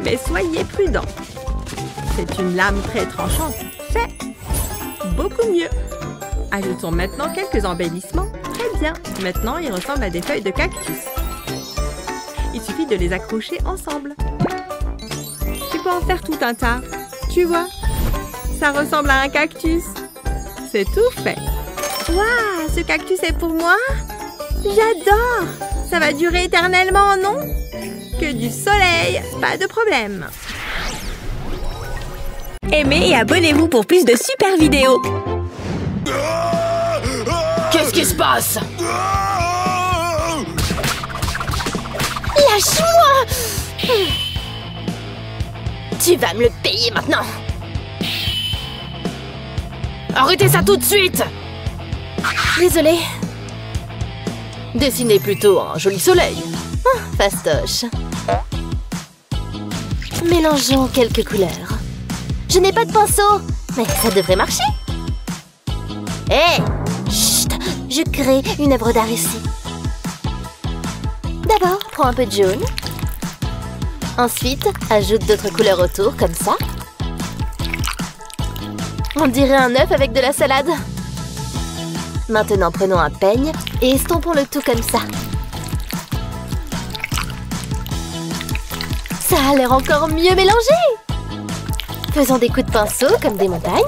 Mais soyez prudents. C'est une lame très tranchante. C'est beaucoup mieux. Ajoutons maintenant quelques embellissements. Très bien. Maintenant, ils ressemblent à des feuilles de cactus. Il suffit de les accrocher ensemble. Tu peux en faire tout un tas. Tu vois, ça ressemble à un cactus. C'est tout fait. Waouh, ce cactus est pour moi? J'adore. Ça va durer éternellement, non? Que du soleil, pas de problème. Aimez et abonnez-vous pour plus de super vidéos. Qu'est-ce qui se passe? Lâche-moi! Tu vas me le payer maintenant. Arrêtez ça tout de suite! Désolée. Dessinez plutôt un joli soleil. Fastoche. Mélangeons quelques couleurs. Je n'ai pas de pinceau, mais ça devrait marcher. Hé! Chut! Je crée une œuvre d'art ici. D'abord, prends un peu de jaune. Ensuite, ajoute d'autres couleurs autour, comme ça. On dirait un œuf avec de la salade. Maintenant, prenons un peigne et estompons le tout comme ça. Ça a l'air encore mieux mélangé. Faisons des coups de pinceau comme des montagnes.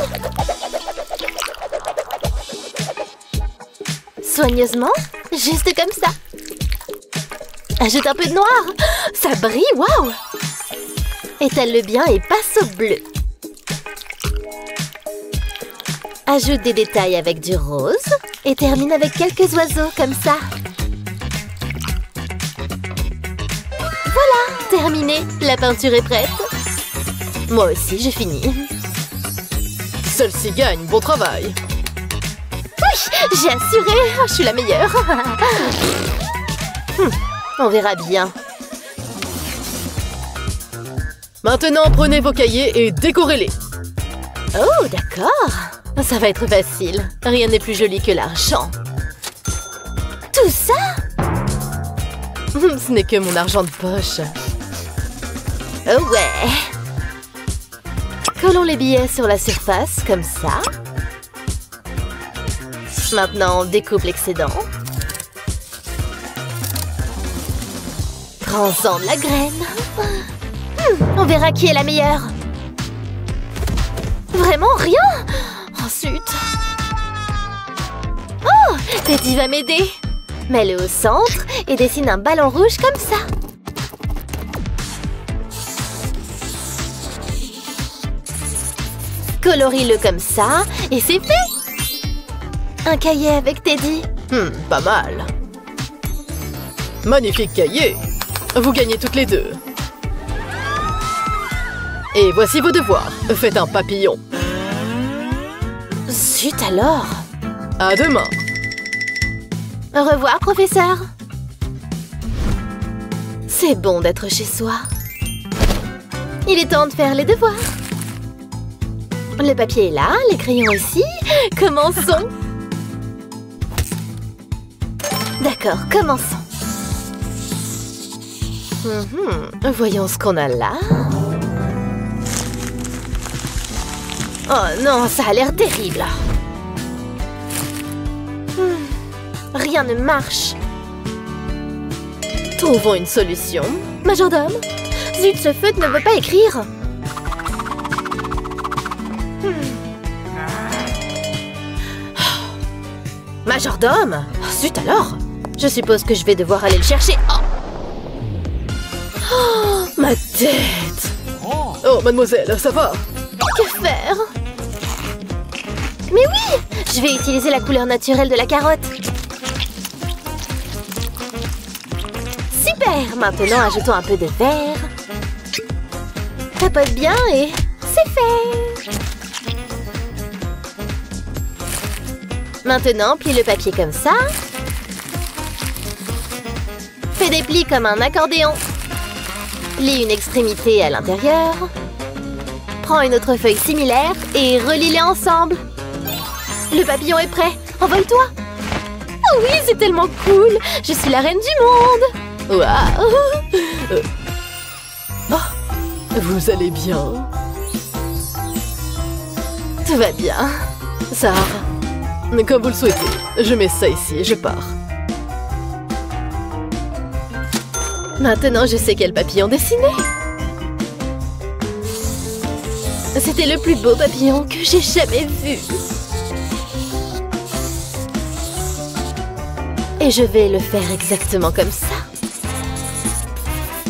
Soigneusement, juste comme ça. Ajoute un peu de noir. Ça brille, waouh! Étale-le bien et passe au bleu. Ajoute des détails avec du rose et termine avec quelques oiseaux comme ça. Voilà, terminé. La peinture est prête. Moi aussi, j'ai fini. Celle-ci gagne, bon travail. Oui, j'ai assuré. Je suis la meilleure. On verra bien. Maintenant, prenez vos cahiers et décorez-les. Oh, d'accord. Ça va être facile. Rien n'est plus joli que l'argent. Tout ça? Ce n'est que mon argent de poche. Oh ouais. Collons les billets sur la surface, comme ça. Maintenant, on découpe l'excédent. Prends-en de la graine. On verra qui est la meilleure. Vraiment rien? Ensuite... Oh, Teddy va m'aider. Mets-le au centre et dessine un ballon rouge comme ça. Colorie-le comme ça et c'est fait. Un cahier avec Teddy. Pas mal. Magnifique cahier. Vous gagnez toutes les deux. Et voici vos devoirs. Faites un papillon. Zut alors. À demain. Au revoir, professeur. C'est bon d'être chez soi. Il est temps de faire les devoirs. Le papier est là, les crayons ici. Commençons. D'accord, commençons. Voyons ce qu'on a là. Oh non, ça a l'air terrible. Rien ne marche. Trouvons une solution. Majordome, zut, ce feutre ne veut pas écrire. Ma majordome? Zut alors! Je suppose que je vais devoir aller le chercher. Oh, ma tête! Oh, mademoiselle, ça va? Que faire? Mais oui! Je vais utiliser la couleur naturelle de la carotte. Super! Maintenant, ajoutons un peu de vert. Tapote bien et c'est fait! Maintenant, plie le papier comme ça. Fais des plis comme un accordéon. Lis une extrémité à l'intérieur. Prends une autre feuille similaire et relie-les ensemble. Le papillon est prêt. Envole-toi. Oh oui, c'est tellement cool. Je suis la reine du monde. Waouh. Oh, vous allez bien? Tout va bien. Sarah, comme vous le souhaitez. Je mets ça ici et je pars. Maintenant, je sais quel papillon dessiner. C'était le plus beau papillon que j'ai jamais vu. Et je vais le faire exactement comme ça.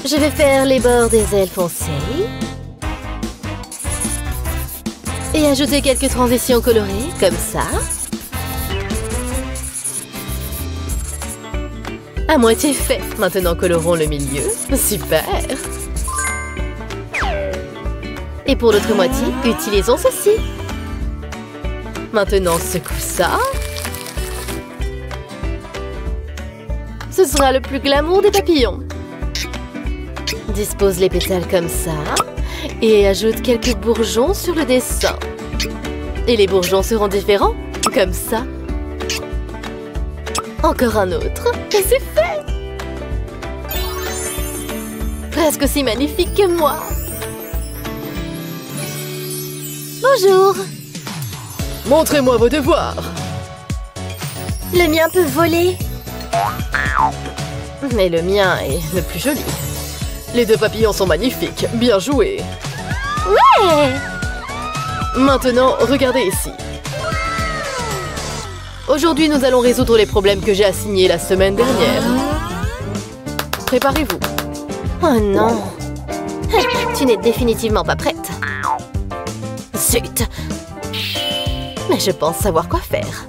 Je vais faire les bords des ailes foncées. Et ajouter quelques transitions colorées, comme ça. À moitié fait. Maintenant, colorons le milieu. Super! Et pour l'autre moitié, utilisons ceci. Maintenant, secoue ça. Ce sera le plus glamour des papillons. Dispose les pétales comme ça. Et ajoute quelques bourgeons sur le dessin. Et les bourgeons seront différents, comme ça. Encore un autre, et c'est fait! Presque aussi magnifique que moi! Bonjour! Montrez-moi vos devoirs! Le mien peut voler. Mais le mien est le plus joli. Les deux papillons sont magnifiques, bien joué! Ouais! Maintenant, regardez ici. Aujourd'hui, nous allons résoudre les problèmes que j'ai assignés la semaine dernière. Préparez-vous. Oh non! Tu n'es définitivement pas prête. Zut! Mais je pense savoir quoi faire.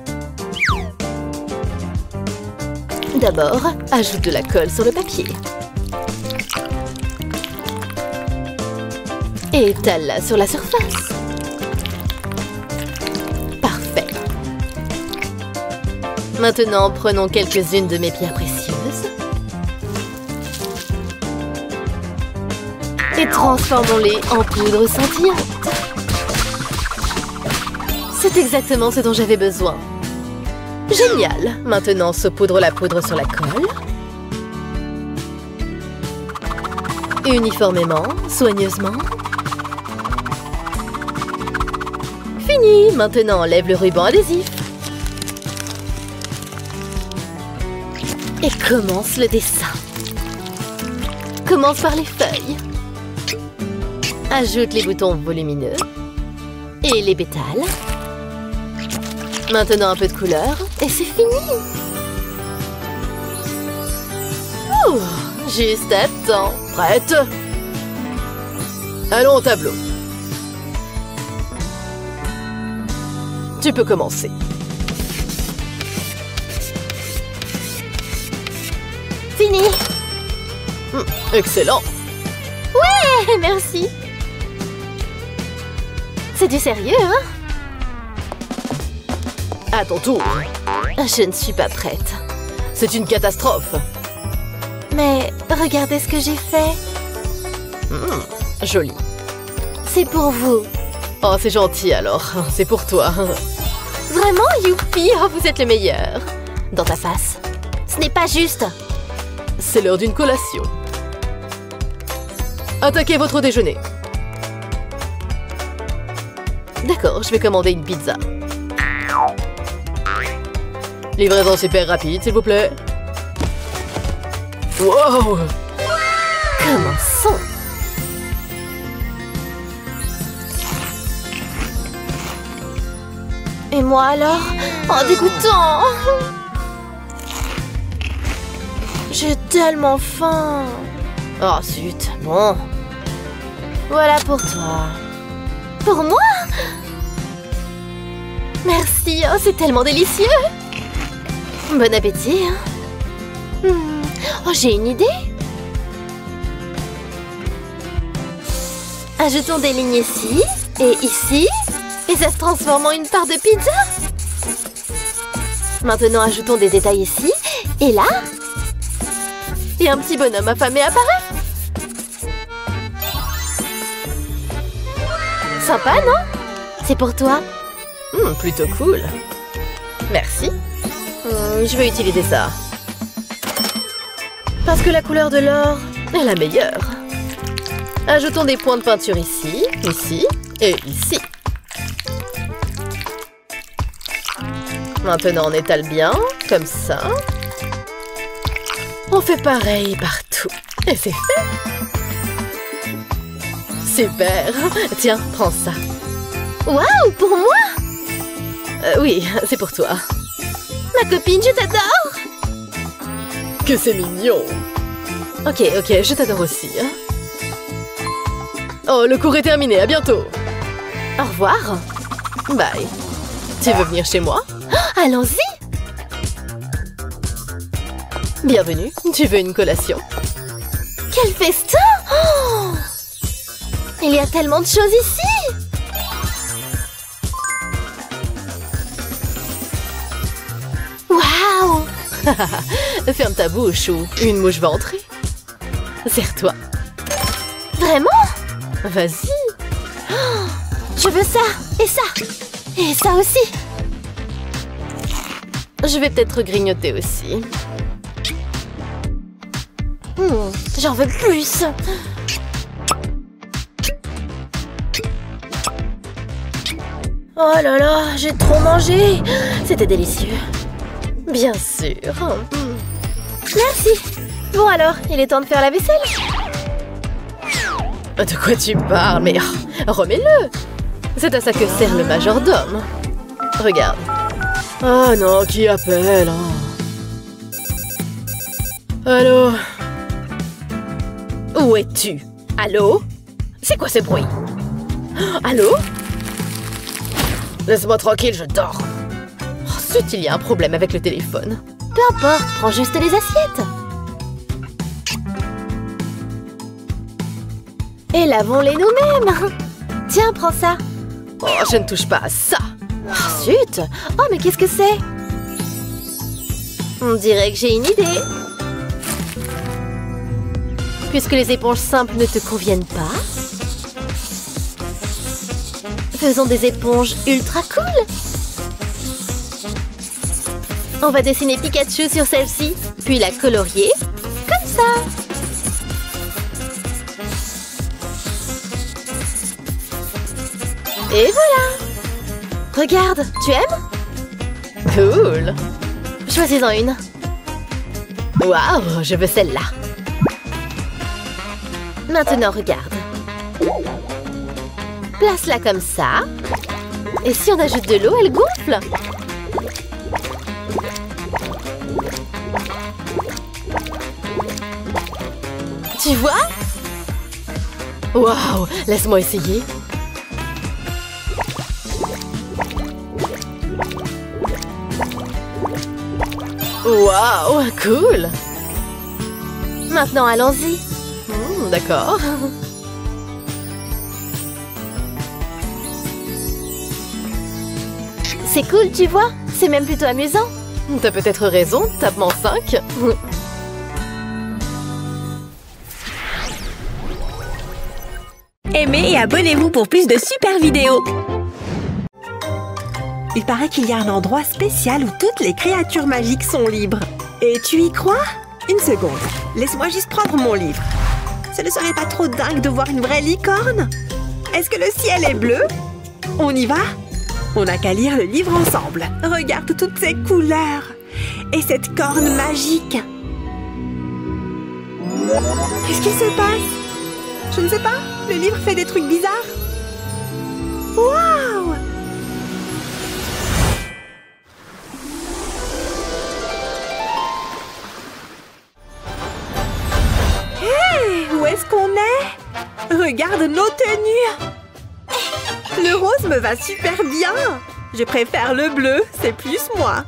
D'abord, ajoute de la colle sur le papier. Et étale-la sur la surface. Parfait. Maintenant, prenons quelques-unes de mes pierres précieuses. Et transformons-les en poudre scintillante. C'est exactement ce dont j'avais besoin. Génial! Maintenant, saupoudre la poudre sur la colle. Uniformément, soigneusement. Fini! Maintenant, enlève le ruban adhésif. Et commence le dessin. Commence par les feuilles. Ajoute les boutons volumineux. Et les pétales. Maintenant un peu de couleur. Et c'est fini. Ouh, juste à temps. Prête? Allons au tableau. Tu peux commencer. Fini. Excellent. Ouais, merci. C'est du sérieux, hein? À ton tour. Je ne suis pas prête. C'est une catastrophe. Mais regardez ce que j'ai fait. Joli. C'est pour vous. Oh, c'est gentil alors. C'est pour toi. Vraiment, youpi, oh, vous êtes le meilleur. Dans ta face. Ce n'est pas juste. C'est l'heure d'une collation. Attaquez votre déjeuner. D'accord, je vais commander une pizza. Livraison super rapide, s'il vous plaît. Wow! Commençons. Et moi alors? Oh, dégoûtant! J'ai tellement faim. Oh, zut. Bon. Voilà pour toi. Pour moi? Merci, oh, c'est tellement délicieux. Bon appétit. Oh, j'ai une idée. Ajoutons des lignes ici et ici. Et ça se transforme en une part de pizza. Maintenant, ajoutons des détails ici et là. Et un petit bonhomme affamé apparaît. Sympa, non? C'est pour toi. Plutôt cool. Merci. Je vais utiliser ça. Parce que la couleur de l'or est la meilleure. Ajoutons des points de peinture ici, ici et ici. Maintenant, on étale bien, comme ça. On fait pareil partout. Et c'est fait. Super. Tiens, prends ça. Waouh, pour moi? Oui, c'est pour toi. Ma copine, je t'adore. Que c'est mignon. Ok, je t'adore aussi. Oh, le cours est terminé, à bientôt. Au revoir. Bye. Tu veux venir chez moi? Oh, allons-y. Bienvenue, tu veux une collation? Quel festin! Oh, il y a tellement de choses ici! Waouh! Ferme ta bouche ou une mouche va entrer. Serre-toi. Vraiment? Vas-y. Oh, je veux ça, et ça, et ça aussi. Je vais peut-être grignoter aussi. J'en veux plus. Oh là là, j'ai trop mangé. C'était délicieux. Bien sûr. Merci. Bon alors, il est temps de faire la vaisselle. De quoi tu parles? Mais remets-le. C'est à ça que sert le majordome. Regarde. Oh non, qui appelle? Allô? Où es-tu? Allô? C'est quoi ce bruit? Allô? Laisse-moi tranquille, je dors. Oh, zut, il y a un problème avec le téléphone. Peu importe, prends juste les assiettes. Et lavons-les nous-mêmes. Tiens, prends ça. Oh, je ne touche pas à ça. Oh, zut. Oh, mais qu'est-ce que c'est? On dirait que j'ai une idée. Puisque les éponges simples ne te conviennent pas, faisons des éponges ultra cool. On va dessiner Pikachu sur celle-ci, puis la colorier comme ça. Et voilà. Regarde, tu aimes? Cool. Choisis-en une. Waouh, je veux celle-là. Maintenant, regarde. Place-la comme ça. Et si on ajoute de l'eau, elle gonfle. Tu vois? Waouh, laisse-moi essayer. Waouh, cool. Maintenant, allons-y. D'accord. C'est cool, tu vois? C'est même plutôt amusant. T'as peut-être raison, tapement 5. Aimez et abonnez-vous pour plus de super vidéos. Il paraît qu'il y a un endroit spécial où toutes les créatures magiques sont libres. Et tu y crois? Une seconde. Laisse-moi juste prendre mon livre. Ce ne serait pas trop dingue de voir une vraie licorne? Est-ce que le ciel est bleu? On y va? On n'a qu'à lire le livre ensemble. Regarde toutes ces couleurs. Et cette corne magique. Qu'est-ce qui se passe? Je ne sais pas. Le livre fait des trucs bizarres. Waouh! regarde nos tenues! Le rose me va super bien! Je préfère le bleu, c'est plus moi!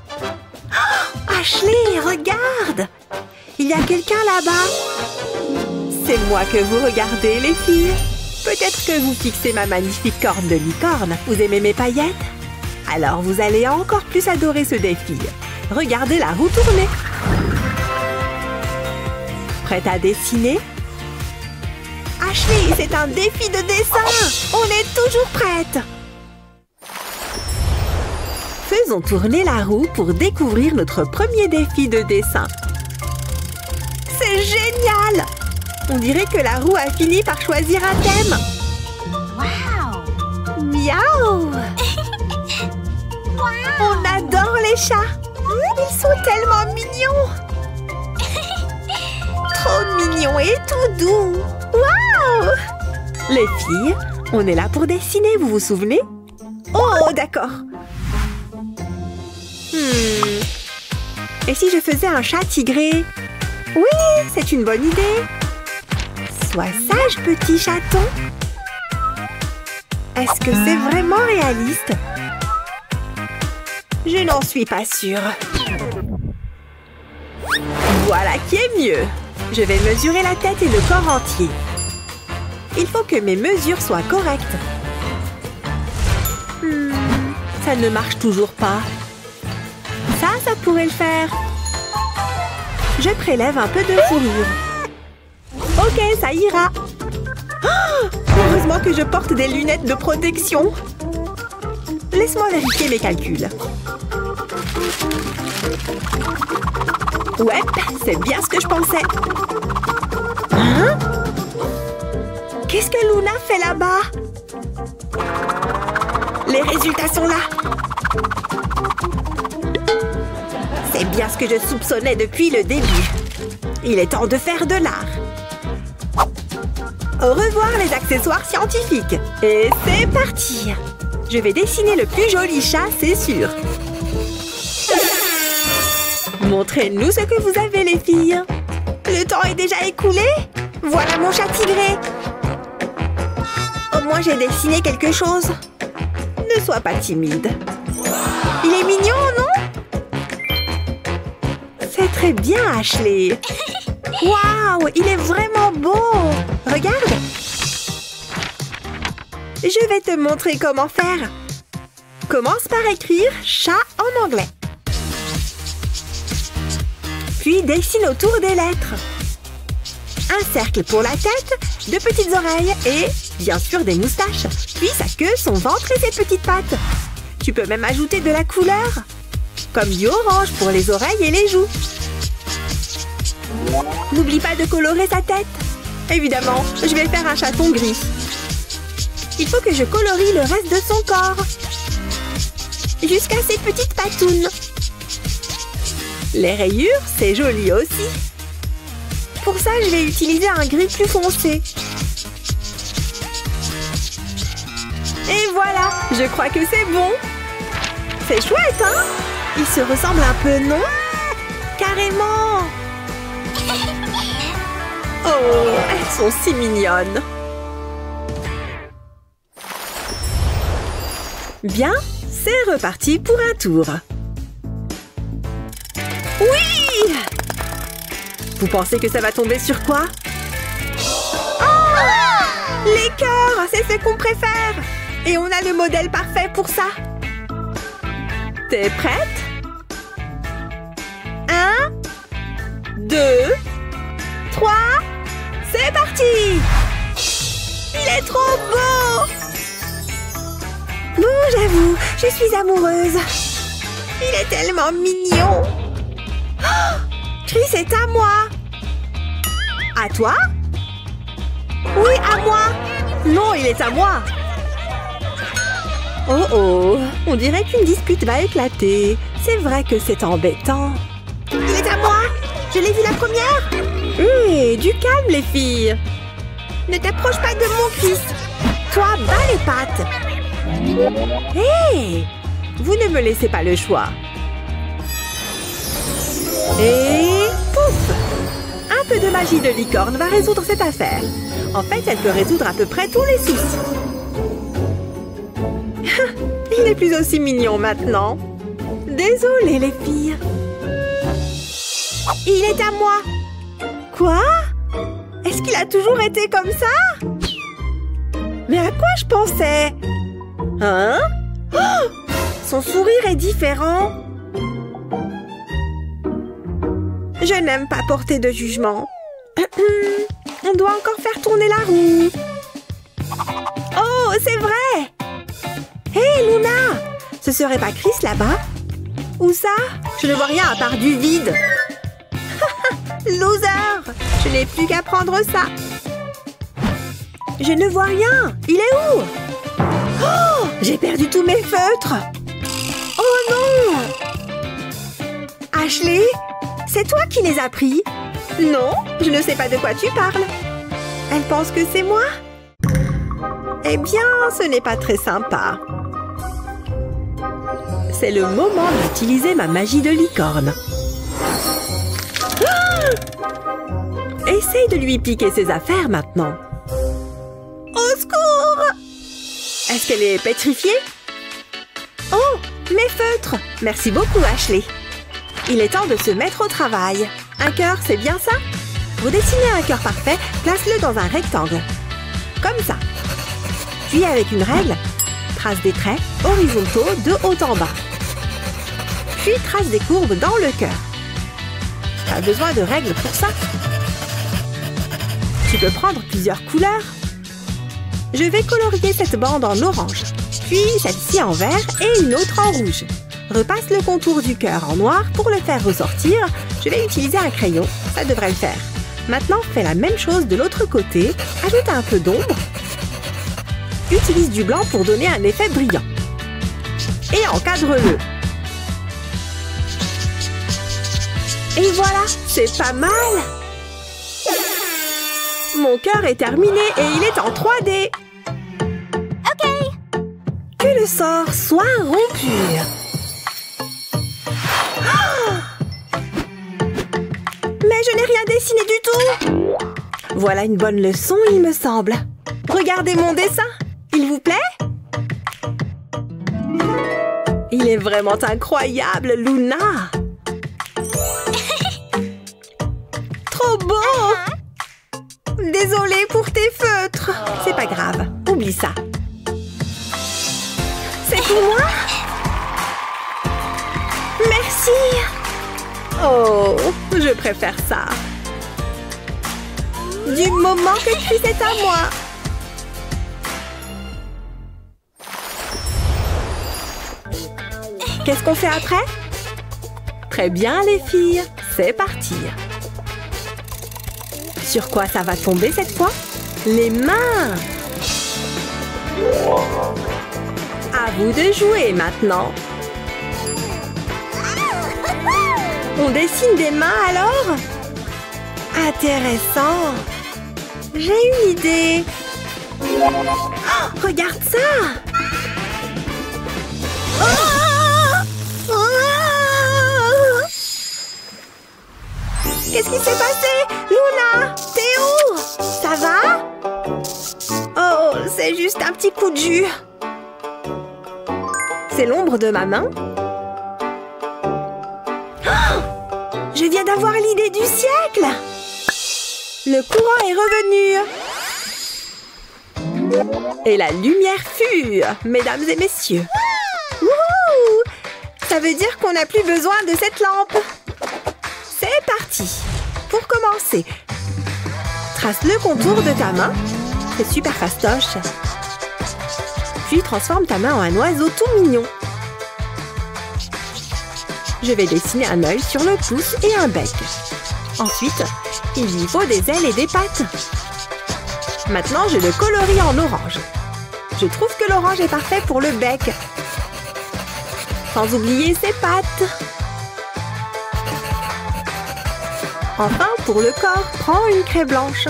Oh, Ashley, regarde! Il y a quelqu'un là-bas! C'est moi que vous regardez, les filles! Peut-être que vous fixez ma magnifique corne de licorne. Vous aimez mes paillettes? Alors vous allez encore plus adorer ce défi. Regardez la roue tourner! Prête à dessiner? Ashley, c'est un défi de dessin! On est toujours prête! Faisons tourner la roue pour découvrir notre premier défi de dessin. C'est génial! On dirait que la roue a fini par choisir un thème. Wow! Miaou! On adore les chats! Ils sont tellement mignons! Trop mignons et tout doux! Waouh! Les filles, on est là pour dessiner, vous vous souvenez? Oh, d'accord! Et si je faisais un chat tigré? Oui, c'est une bonne idée! Sois sage, petit chaton! Est-ce que c'est vraiment réaliste? Je n'en suis pas sûre. Voilà qui est mieux! Je vais mesurer la tête et le corps entier. Il faut que mes mesures soient correctes. Ça ne marche toujours pas. Ça pourrait le faire. Je prélève un peu de fourrure. Ok, ça ira. Oh, heureusement que je porte des lunettes de protection. Laisse-moi vérifier mes calculs. Ouais, c'est bien ce que je pensais. Hein? Qu'est-ce que Luna fait là-bas? Les résultats sont là. C'est bien ce que je soupçonnais depuis le début. Il est temps de faire de l'art. Au revoir les accessoires scientifiques. Et c'est parti. Je vais dessiner le plus joli chat, c'est sûr. Montrez-nous ce que vous avez, les filles. Le temps est déjà écoulé. Voilà mon chat tigré. Au moins, j'ai dessiné quelque chose. Ne sois pas timide. Il est mignon, non? C'est très bien, Ashley. Waouh, il est vraiment beau. Regarde. Je vais te montrer comment faire. Commence par écrire « chat » en anglais. Puis dessine autour des lettres. Un cercle pour la tête, de petites oreilles et, bien sûr, des moustaches. Puis sa queue, son ventre et ses petites pattes. Tu peux même ajouter de la couleur, comme du orange pour les oreilles et les joues. N'oublie pas de colorer sa tête. Évidemment, je vais faire un chaton gris. Il faut que je colorie le reste de son corps. Jusqu'à ses petites patounes. Les rayures, c'est joli aussi. Pour ça, je vais utiliser un gris plus foncé. Et voilà, je crois que c'est bon. C'est chouette, hein? Ils se ressemblent un peu, non? Carrément! Oh, elles sont si mignonnes. Bien, c'est reparti pour un tour. Oui! Vous pensez que ça va tomber sur quoi? Oh! Les cœurs, c'est ce qu'on préfère. Et on a le modèle parfait pour ça. T'es prête? 1, 2, 3, c'est parti! Il est trop beau! Bon, j'avoue, je suis amoureuse. Il est tellement mignon. Oh, Chris est à moi. À toi? Oui, à moi. Non, il est à moi. Oh oh, on dirait qu'une dispute va éclater. C'est vrai que c'est embêtant. Il est à moi. Je l'ai vu la première. Hé, du calme les filles. Ne t'approche pas de mon fils. Toi, bats les pattes. Hé! Vous ne me laissez pas le choix. Et pouf! Un boucle de magie de licorne va résoudre cette affaire. En fait, elle peut résoudre à peu près tous les soucis. Il n'est plus aussi mignon maintenant. Désolée, les filles. Il est à moi. Quoi? Est-ce qu'il a toujours été comme ça? Mais à quoi je pensais? Hein? Oh! Son sourire est différent. Je n'aime pas porter de jugement. On doit encore faire tourner la roue. Oh, c'est vrai! Hé, Luna! Ce serait pas Chris là-bas? Où ça? Je ne vois rien à part du vide. Loser! Je n'ai plus qu'à prendre ça. Je ne vois rien. Il est où? Oh! J'ai perdu tous mes feutres. Oh non! Ashley? C'est toi qui les as pris? Non, je ne sais pas de quoi tu parles. Elle pense que c'est moi? Eh bien, ce n'est pas très sympa. C'est le moment d'utiliser ma magie de licorne. Ah! Essaye de lui piquer ses affaires maintenant. Au secours! Est-ce qu'elle est pétrifiée? Oh, mes feutres! Merci beaucoup, Ashley. Il est temps de se mettre au travail. Un cœur, c'est bien ça? Pour dessiner un cœur parfait, place-le dans un rectangle. Comme ça. Puis avec une règle, trace des traits horizontaux de haut en bas. Puis trace des courbes dans le cœur. Tu as besoin de règles pour ça. Tu peux prendre plusieurs couleurs. Je vais colorier cette bande en orange, puis celle-ci en vert et une autre en rouge. Repasse le contour du cœur en noir pour le faire ressortir. Je vais utiliser un crayon, ça devrait le faire. Maintenant, fais la même chose de l'autre côté. Ajoute un peu d'ombre. Utilise du blanc pour donner un effet brillant. Et encadre-le. Et voilà, c'est pas mal. Mon cœur est terminé et il est en 3D. Ok. Que le sort soit rompu. Mais je n'ai rien dessiné du tout. Voilà une bonne leçon, il me semble. Regardez mon dessin. Il vous plaît? Il est vraiment incroyable, Luna. Trop beau. Désolée pour tes feutres. C'est pas grave, oublie ça. C'est pour moi? Merci. Oh, je préfère ça. Du moment que Chris est à moi. Qu'est-ce qu'on fait après? Très bien, les filles. C'est parti. Sur quoi ça va tomber cette fois? Les mains. À vous de jouer maintenant. On dessine des mains alors? Intéressant. J'ai une idée. Oh, regarde ça. Oh! Oh! Qu'est-ce qui s'est passé? Luna, t'es où? Ça va? Oh, c'est juste un petit coup de jus. C'est l'ombre de ma main? Je viens d'avoir l'idée du siècle! Le courant est revenu! Et la lumière fut, mesdames et messieurs! Wouhou! Ça veut dire qu'on n'a plus besoin de cette lampe! C'est parti! Pour commencer, trace le contour de ta main. C'est super fastoche. Puis transforme ta main en un oiseau tout mignon. Je vais dessiner un œil sur le pouce et un bec. Ensuite, il lui faut des ailes et des pattes. Maintenant, je le colorie en orange. Je trouve que l'orange est parfait pour le bec. Sans oublier ses pattes. Enfin, pour le corps, prends une craie blanche.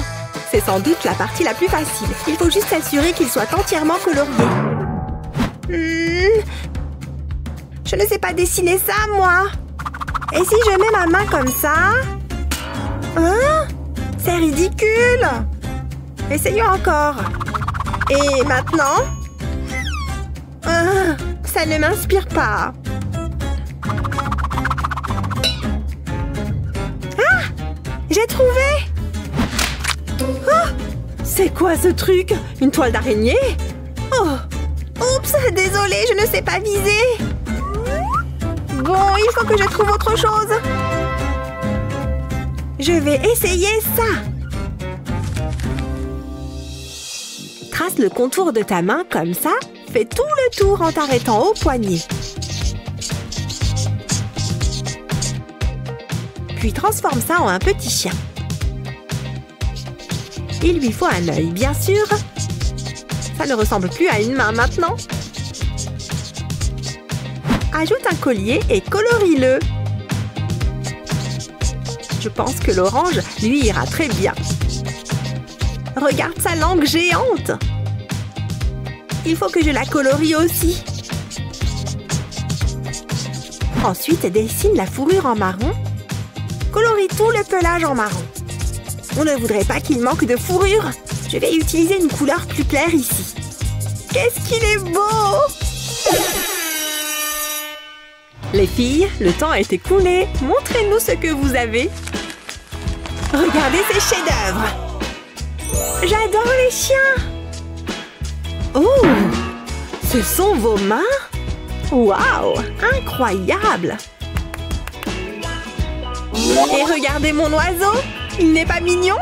C'est sans doute la partie la plus facile. Il faut juste s'assurer qu'il soit entièrement colorié. Je ne sais pas dessiner ça, moi. Et si je mets ma main comme ça? Hein? C'est ridicule! Essayons encore. Et maintenant? Ah, ça ne m'inspire pas. Ah! J'ai trouvé! Oh! C'est quoi ce truc? Une toile d'araignée? Oh! Oups! Désolée, je ne sais pas viser. Bon, il faut que je trouve autre chose. Je vais essayer ça. Trace le contour de ta main comme ça. Fais tout le tour en t'arrêtant au poignet. Puis transforme ça en un petit chien. Il lui faut un œil, bien sûr. Ça ne ressemble plus à une main maintenant. Ajoute un collier et colorie-le. Je pense que l'orange lui ira très bien. Regarde sa langue géante. Il faut que je la colorie aussi. Ensuite, dessine la fourrure en marron. Colorie tout le pelage en marron. On ne voudrait pas qu'il manque de fourrure. Je vais utiliser une couleur plus claire ici. Qu'est-ce qu'il est beau! Les filles, le temps a été écoulé. Montrez-nous ce que vous avez. Regardez ces chefs-d'œuvre. J'adore les chiens. Oh! Ce sont vos mains? Waouh! Incroyable! Et regardez mon oiseau! Il n'est pas mignon?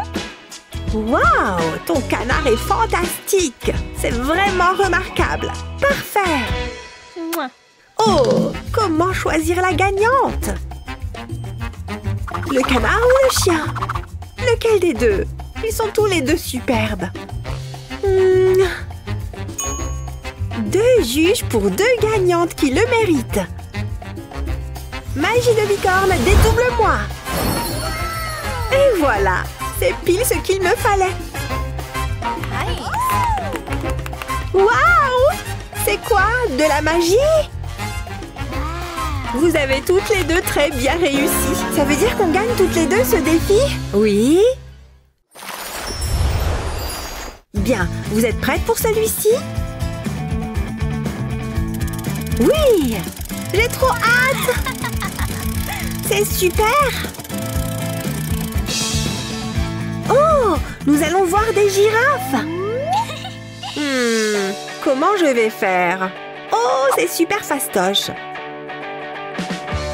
Waouh! Ton canard est fantastique! C'est vraiment remarquable! Parfait! Oh! Comment choisir la gagnante? Le canard ou le chien? Lequel des deux? Ils sont tous les deux superbes. Deux juges pour deux gagnantes qui le méritent. Magie de licorne, dédouble-moi! Et voilà! C'est pile ce qu'il me fallait. Waouh! C'est quoi? De la magie? Vous avez toutes les deux très bien réussi. Ça veut dire qu'on gagne toutes les deux ce défi? Oui. Bien, vous êtes prêtes pour celui-ci? Oui! J'ai trop hâte! C'est super! Oh! Nous allons voir des girafes! Comment je vais faire? Oh, c'est super fastoche!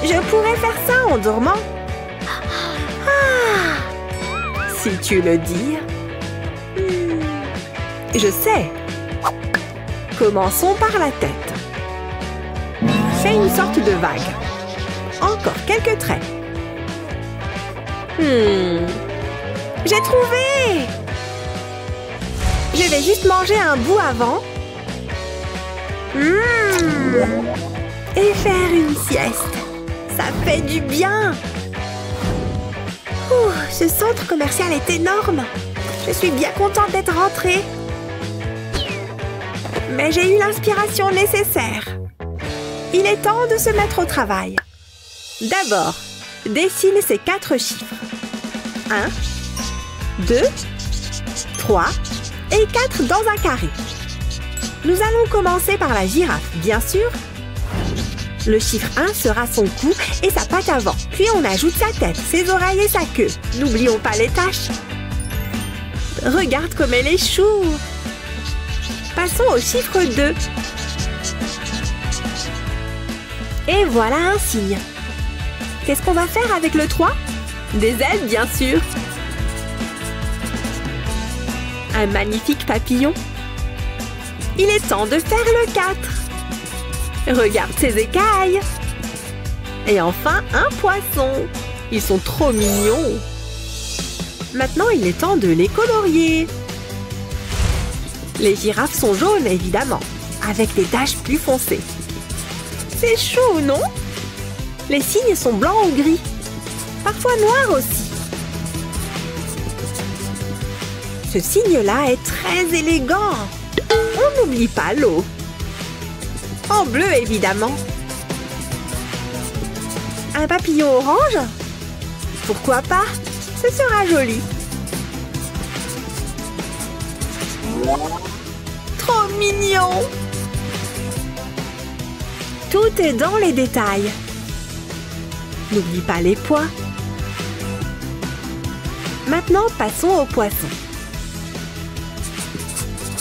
Je pourrais faire ça en dormant. Ah! Si tu le dis. Je sais. Commençons par la tête. Fais une sorte de vague. Encore quelques traits. J'ai trouvé! Je vais juste manger un bout avant. Et faire une sieste. Ça fait du bien! Ouh, ce centre commercial est énorme! Je suis bien contente d'être rentrée. Mais j'ai eu l'inspiration nécessaire. Il est temps de se mettre au travail. D'abord, dessine ces 4 chiffres. 1, 2, 3 et 4 dans un carré. Nous allons commencer par la girafe, bien sûr. Le chiffre 1 sera son cou et sa patte avant. Puis on ajoute sa tête, ses oreilles et sa queue. N'oublions pas les taches. Regarde comme elle est chou. Passons au chiffre 2. Et voilà un signe. Qu'est-ce qu'on va faire avec le 3? Des ailes, bien sûr. Un magnifique papillon. Il est temps de faire le 4. Regarde ses écailles. Et enfin, un poisson. Ils sont trop mignons. Maintenant, il est temps de les colorier. Les girafes sont jaunes, évidemment, avec des taches plus foncées. C'est chou, non? Les signes sont blancs ou gris. Parfois noirs aussi. Ce signe-là est très élégant. On n'oublie pas l'eau. En bleu, évidemment. Un papillon orange? Pourquoi pas? Ce sera joli. Trop mignon! Tout est dans les détails. N'oublie pas les pois. Maintenant, passons au poisson.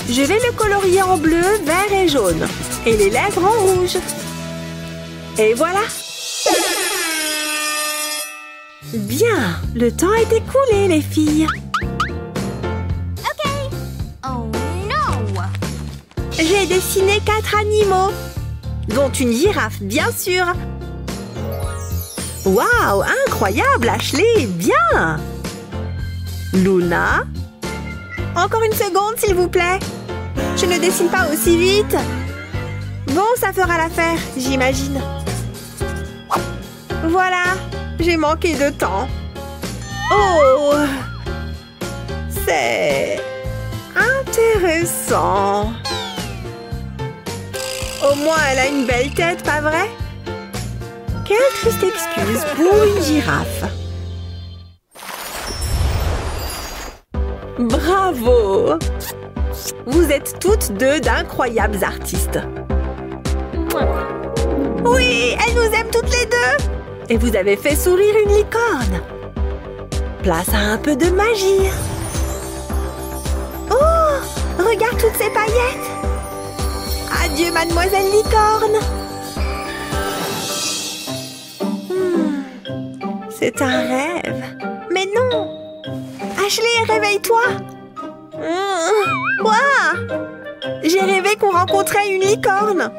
Je vais le colorier en bleu, vert et jaune. Et les lèvres en rouge. Et voilà! Bien, le temps est écoulé, les filles. Ok. Oh non! J'ai dessiné 4 animaux, dont une girafe, bien sûr. Waouh, incroyable, Ashley, bien! Luna? Encore une seconde, s'il vous plaît. Je ne dessine pas aussi vite. Bon, ça fera l'affaire, j'imagine. Voilà, j'ai manqué de temps. Oh! C'est intéressant. Au moins, elle a une belle tête, pas vrai? Quelle triste excuse pour une girafe. Bravo! Vous êtes toutes deux d'incroyables artistes. Oui, elle nous aime toutes les deux! Et vous avez fait sourire une licorne. Place à un peu de magie. Oh! Regarde toutes ces paillettes! Adieu, mademoiselle licorne! C'est un rêve. Mais non! Ashley, réveille-toi! Quoi? J'ai rêvé qu'on rencontrait une licorne.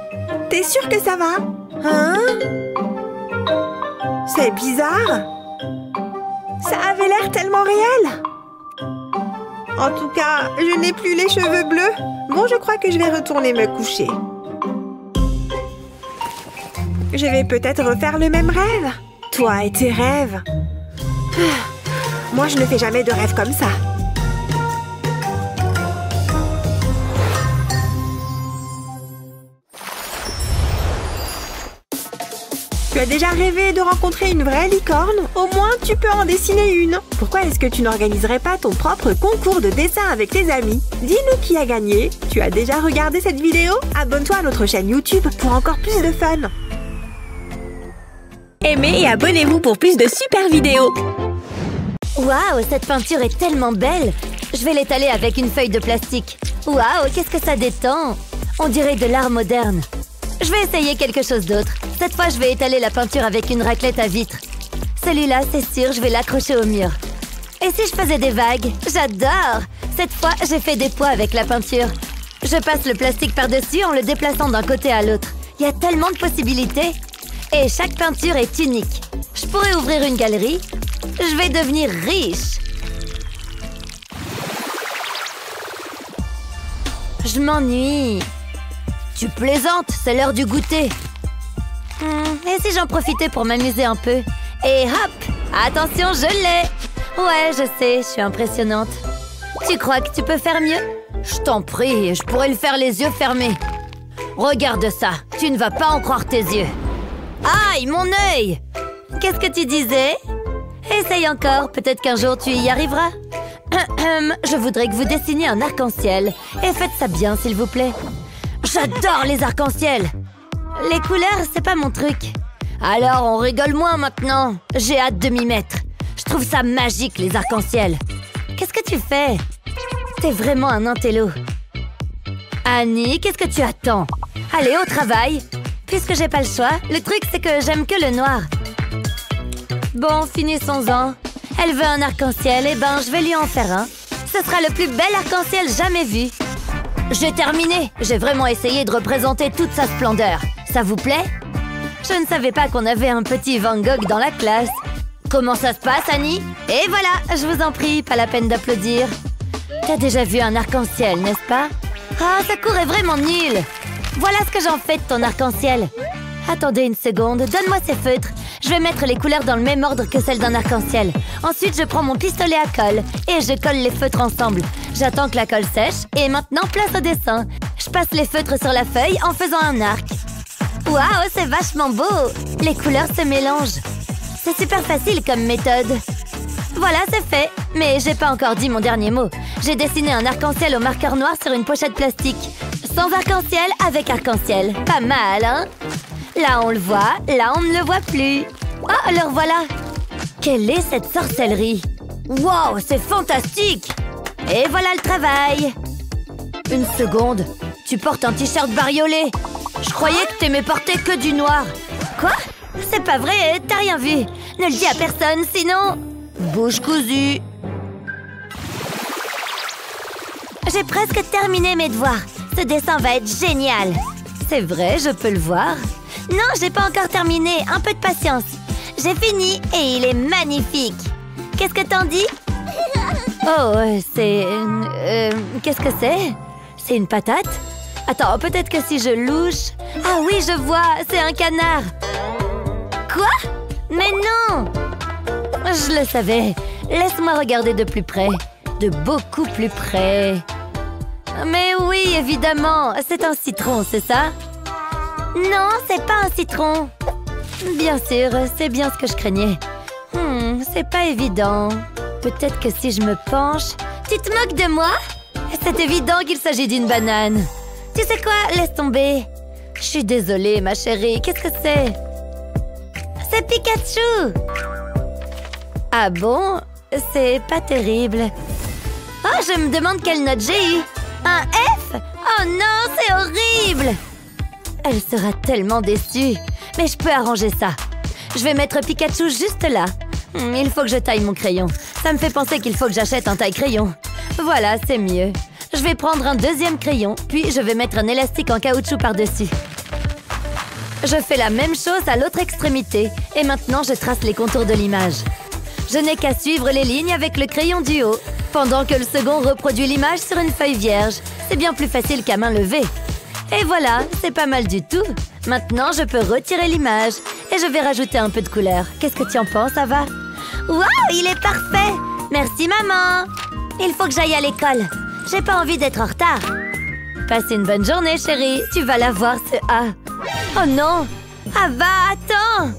T'es sûre que ça va? Hein? C'est bizarre. Ça avait l'air tellement réel. En tout cas, je n'ai plus les cheveux bleus. Bon, je crois que je vais retourner me coucher. Je vais peut-être refaire le même rêve. Toi et tes rêves. Moi, je ne fais jamais de rêves comme ça. Tu as déjà rêvé de rencontrer une vraie licorne? Au moins, tu peux en dessiner une. Pourquoi est-ce que tu n'organiserais pas ton propre concours de dessin avec tes amis? Dis-nous qui a gagné. Tu as déjà regardé cette vidéo? Abonne-toi à notre chaîne YouTube pour encore plus de fun. Aimez et abonnez-vous pour plus de super vidéos. Waouh, cette peinture est tellement belle! Je vais l'étaler avec une feuille de plastique. Waouh, qu'est-ce que ça détend! On dirait de l'art moderne. Je vais essayer quelque chose d'autre. Cette fois, je vais étaler la peinture avec une raclette à vitre. Celui-là, c'est sûr, je vais l'accrocher au mur. Et si je faisais des vagues? J'adore! Cette fois, j'ai fait des pois avec la peinture. Je passe le plastique par-dessus en le déplaçant d'un côté à l'autre. Il y a tellement de possibilités! Et chaque peinture est unique. Je pourrais ouvrir une galerie. Je vais devenir riche. Je m'ennuie. Tu plaisantes, c'est l'heure du goûter. Et si j'en profitais pour m'amuser un peu? Et hop! Attention, je l'ai! Ouais, je sais, je suis impressionnante. Tu crois que tu peux faire mieux? Je t'en prie, je pourrais le faire les yeux fermés. Regarde ça, tu ne vas pas en croire tes yeux. Aïe, mon œil! Qu'est-ce que tu disais? Essaye encore, peut-être qu'un jour tu y arriveras. Je voudrais que vous dessiniez un arc-en-ciel. Et faites ça bien, s'il vous plaît. J'adore les arcs-en-ciel! Les couleurs, c'est pas mon truc. Alors, on rigole moins maintenant. J'ai hâte de m'y mettre. Je trouve ça magique, les arcs-en-ciel. Qu'est-ce que tu fais? T'es vraiment un intello. Annie, qu'est-ce que tu attends? Allez, au travail. Puisque j'ai pas le choix, le truc, c'est que j'aime que le noir. Bon, finissons-en. Elle veut un arc-en-ciel, et ben, je vais lui en faire un. Ce sera le plus bel arc-en-ciel jamais vu. J'ai terminé. J'ai vraiment essayé de représenter toute sa splendeur. Ça vous plaît? Je ne savais pas qu'on avait un petit Van Gogh dans la classe. Comment ça se passe, Annie? Et voilà, je vous en prie, pas la peine d'applaudir. T'as déjà vu un arc-en-ciel, n'est-ce pas? Ah, sa cour est vraiment nulle. Voilà ce que j'en fais de ton arc-en-ciel. Attendez une seconde, donne-moi ces feutres. Je vais mettre les couleurs dans le même ordre que celles d'un arc-en-ciel. Ensuite, je prends mon pistolet à colle et je colle les feutres ensemble. J'attends que la colle sèche et maintenant, place au dessin. Je passe les feutres sur la feuille en faisant un arc. Waouh, c'est vachement beau! Les couleurs se mélangent. C'est super facile comme méthode. Voilà, c'est fait. Mais j'ai pas encore dit mon dernier mot. J'ai dessiné un arc-en-ciel au marqueur noir sur une pochette plastique. Sans arc-en-ciel, avec arc-en-ciel. Pas mal, hein? Là, on le voit. Là, on ne le voit plus. Oh, le revoilà. Quelle est cette sorcellerie? Wow, c'est fantastique! Et voilà le travail. Une seconde. Tu portes un t-shirt bariolé. Je croyais que t'aimais porter que du noir. Quoi? C'est pas vrai, t'as rien vu. Ne le dis à personne, sinon... Bouche cousue. J'ai presque terminé mes devoirs. Ce dessin va être génial. C'est vrai, je peux le voir. Non, j'ai pas encore terminé. Un peu de patience. J'ai fini et il est magnifique. Qu'est-ce que t'en dis? Oh, c'est... qu'est-ce que c'est? C'est une patate? Attends, peut-être que si je louche... Ah oui, je vois, c'est un canard. Quoi? Mais non! Je le savais. Laisse-moi regarder de plus près. De beaucoup plus près. Mais oui, évidemment, c'est un citron, c'est ça? Non, c'est pas un citron. Bien sûr, c'est bien ce que je craignais. C'est pas évident. Peut-être que si je me penche... Tu te moques de moi? C'est évident qu'il s'agit d'une banane. Tu sais quoi? Laisse tomber. Je suis désolée, ma chérie. Qu'est-ce que c'est? C'est Pikachu! Ah bon? C'est pas terrible. Oh, je me demande quelle note j'ai eu. Un F? Oh non, c'est horrible! Elle sera tellement déçue. Mais je peux arranger ça. Je vais mettre Pikachu juste là. Il faut que je taille mon crayon. Ça me fait penser qu'il faut que j'achète un taille-crayon. Voilà, c'est mieux. Je vais prendre un deuxième crayon, puis je vais mettre un élastique en caoutchouc par-dessus. Je fais la même chose à l'autre extrémité. Et maintenant, je trace les contours de l'image. Je n'ai qu'à suivre les lignes avec le crayon du haut, pendant que le second reproduit l'image sur une feuille vierge. C'est bien plus facile qu'à main levée. Et voilà, c'est pas mal du tout. Maintenant, je peux retirer l'image et je vais rajouter un peu de couleur. Qu'est-ce que tu en penses, Ava? Waouh, il est parfait! Merci, maman! Il faut que j'aille à l'école. J'ai pas envie d'être en retard. Passe une bonne journée, chérie. Tu vas la voir, ce A. Oh non! Ava, attends!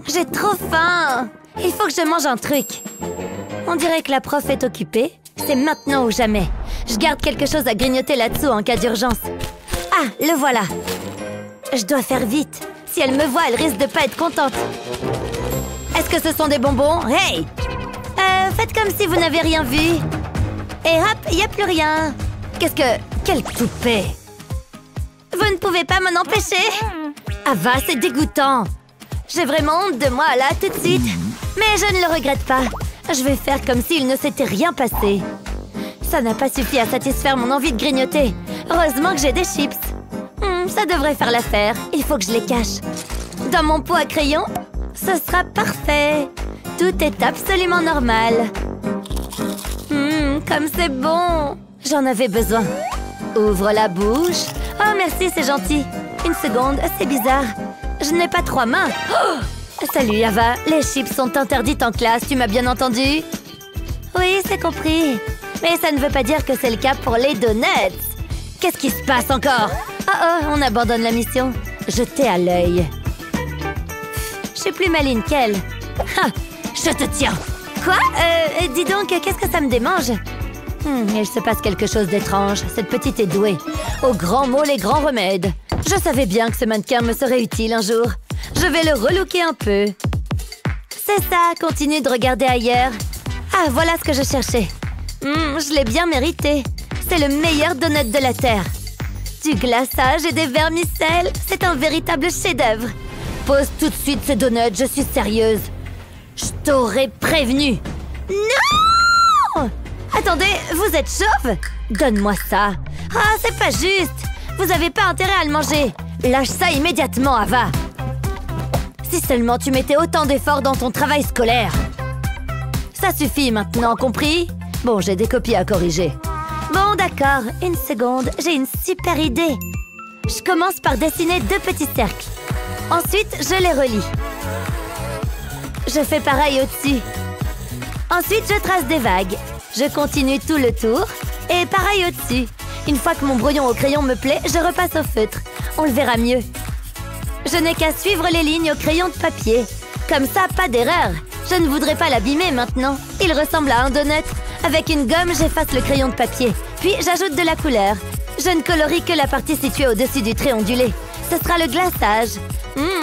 J'ai trop faim! Il faut que je mange un truc. On dirait que la prof est occupée. C'est maintenant ou jamais. Je garde quelque chose à grignoter là-dessous en cas d'urgence. Ah, le voilà. Je dois faire vite. Si elle me voit, elle risque de pas être contente. Est-ce que ce sont des bonbons? Hey! Faites comme si vous n'avez rien vu. Et hop, il n'y a plus rien. Qu'est-ce que... Quel toupet! Vous ne pouvez pas m'en empêcher? Ava, c'est dégoûtant. J'ai vraiment honte de moi, là, tout de suite. Mais je ne le regrette pas. Je vais faire comme s'il ne s'était rien passé. Ça n'a pas suffi à satisfaire mon envie de grignoter. Heureusement que j'ai des chips. Ça devrait faire l'affaire. Il faut que je les cache. Dans mon pot à crayon, ce sera parfait. Tout est absolument normal. Comme c'est bon. J'en avais besoin. Ouvre la bouche. Oh, merci, c'est gentil. Une seconde, c'est bizarre. Je n'ai pas 3 mains. Oh! Salut, Ava. Les chips sont interdites en classe, tu m'as bien entendu? Oui, c'est compris. Mais ça ne veut pas dire que c'est le cas pour les donuts. Qu'est-ce qui se passe encore? Oh, on abandonne la mission. Jetez à l'œil. Je suis plus maligne qu'elle. Ha! Je te tiens. Quoi? Dis donc, qu'est-ce que ça me démange? Il se passe quelque chose d'étrange. Cette petite est douée. Aux grands mots, les grands remèdes. Je savais bien que ce mannequin me serait utile un jour. Je vais le relooker un peu. C'est ça, continue de regarder ailleurs. Ah, voilà ce que je cherchais. Je l'ai bien mérité. C'est le meilleur donut de la Terre. Du glaçage et des vermicelles, c'est un véritable chef-d'œuvre. Pose tout de suite ces donuts, je suis sérieuse. Je t'aurais prévenu. Non! Attendez, vous êtes chauve? Donne-moi ça. Ah, c'est pas juste. Vous avez pas intérêt à le manger. Lâche ça immédiatement, Ava. Si seulement tu mettais autant d'efforts dans ton travail scolaire. Ça suffit maintenant, compris? Bon, j'ai des copies à corriger. Bon, d'accord. Une seconde, j'ai une super idée. Je commence par dessiner 2 petits cercles. Ensuite, je les relie. Je fais pareil au-dessus. Ensuite, je trace des vagues. Je continue tout le tour. Et pareil au-dessus. Une fois que mon brouillon au crayon me plaît, je repasse au feutre. On le verra mieux. Je n'ai qu'à suivre les lignes au crayon de papier. Comme ça, pas d'erreur. Je ne voudrais pas l'abîmer maintenant. Il ressemble à un donut. Avec une gomme, j'efface le crayon de papier. Puis j'ajoute de la couleur. Je ne colorie que la partie située au-dessus du trait ondulé. Ce sera le glaçage.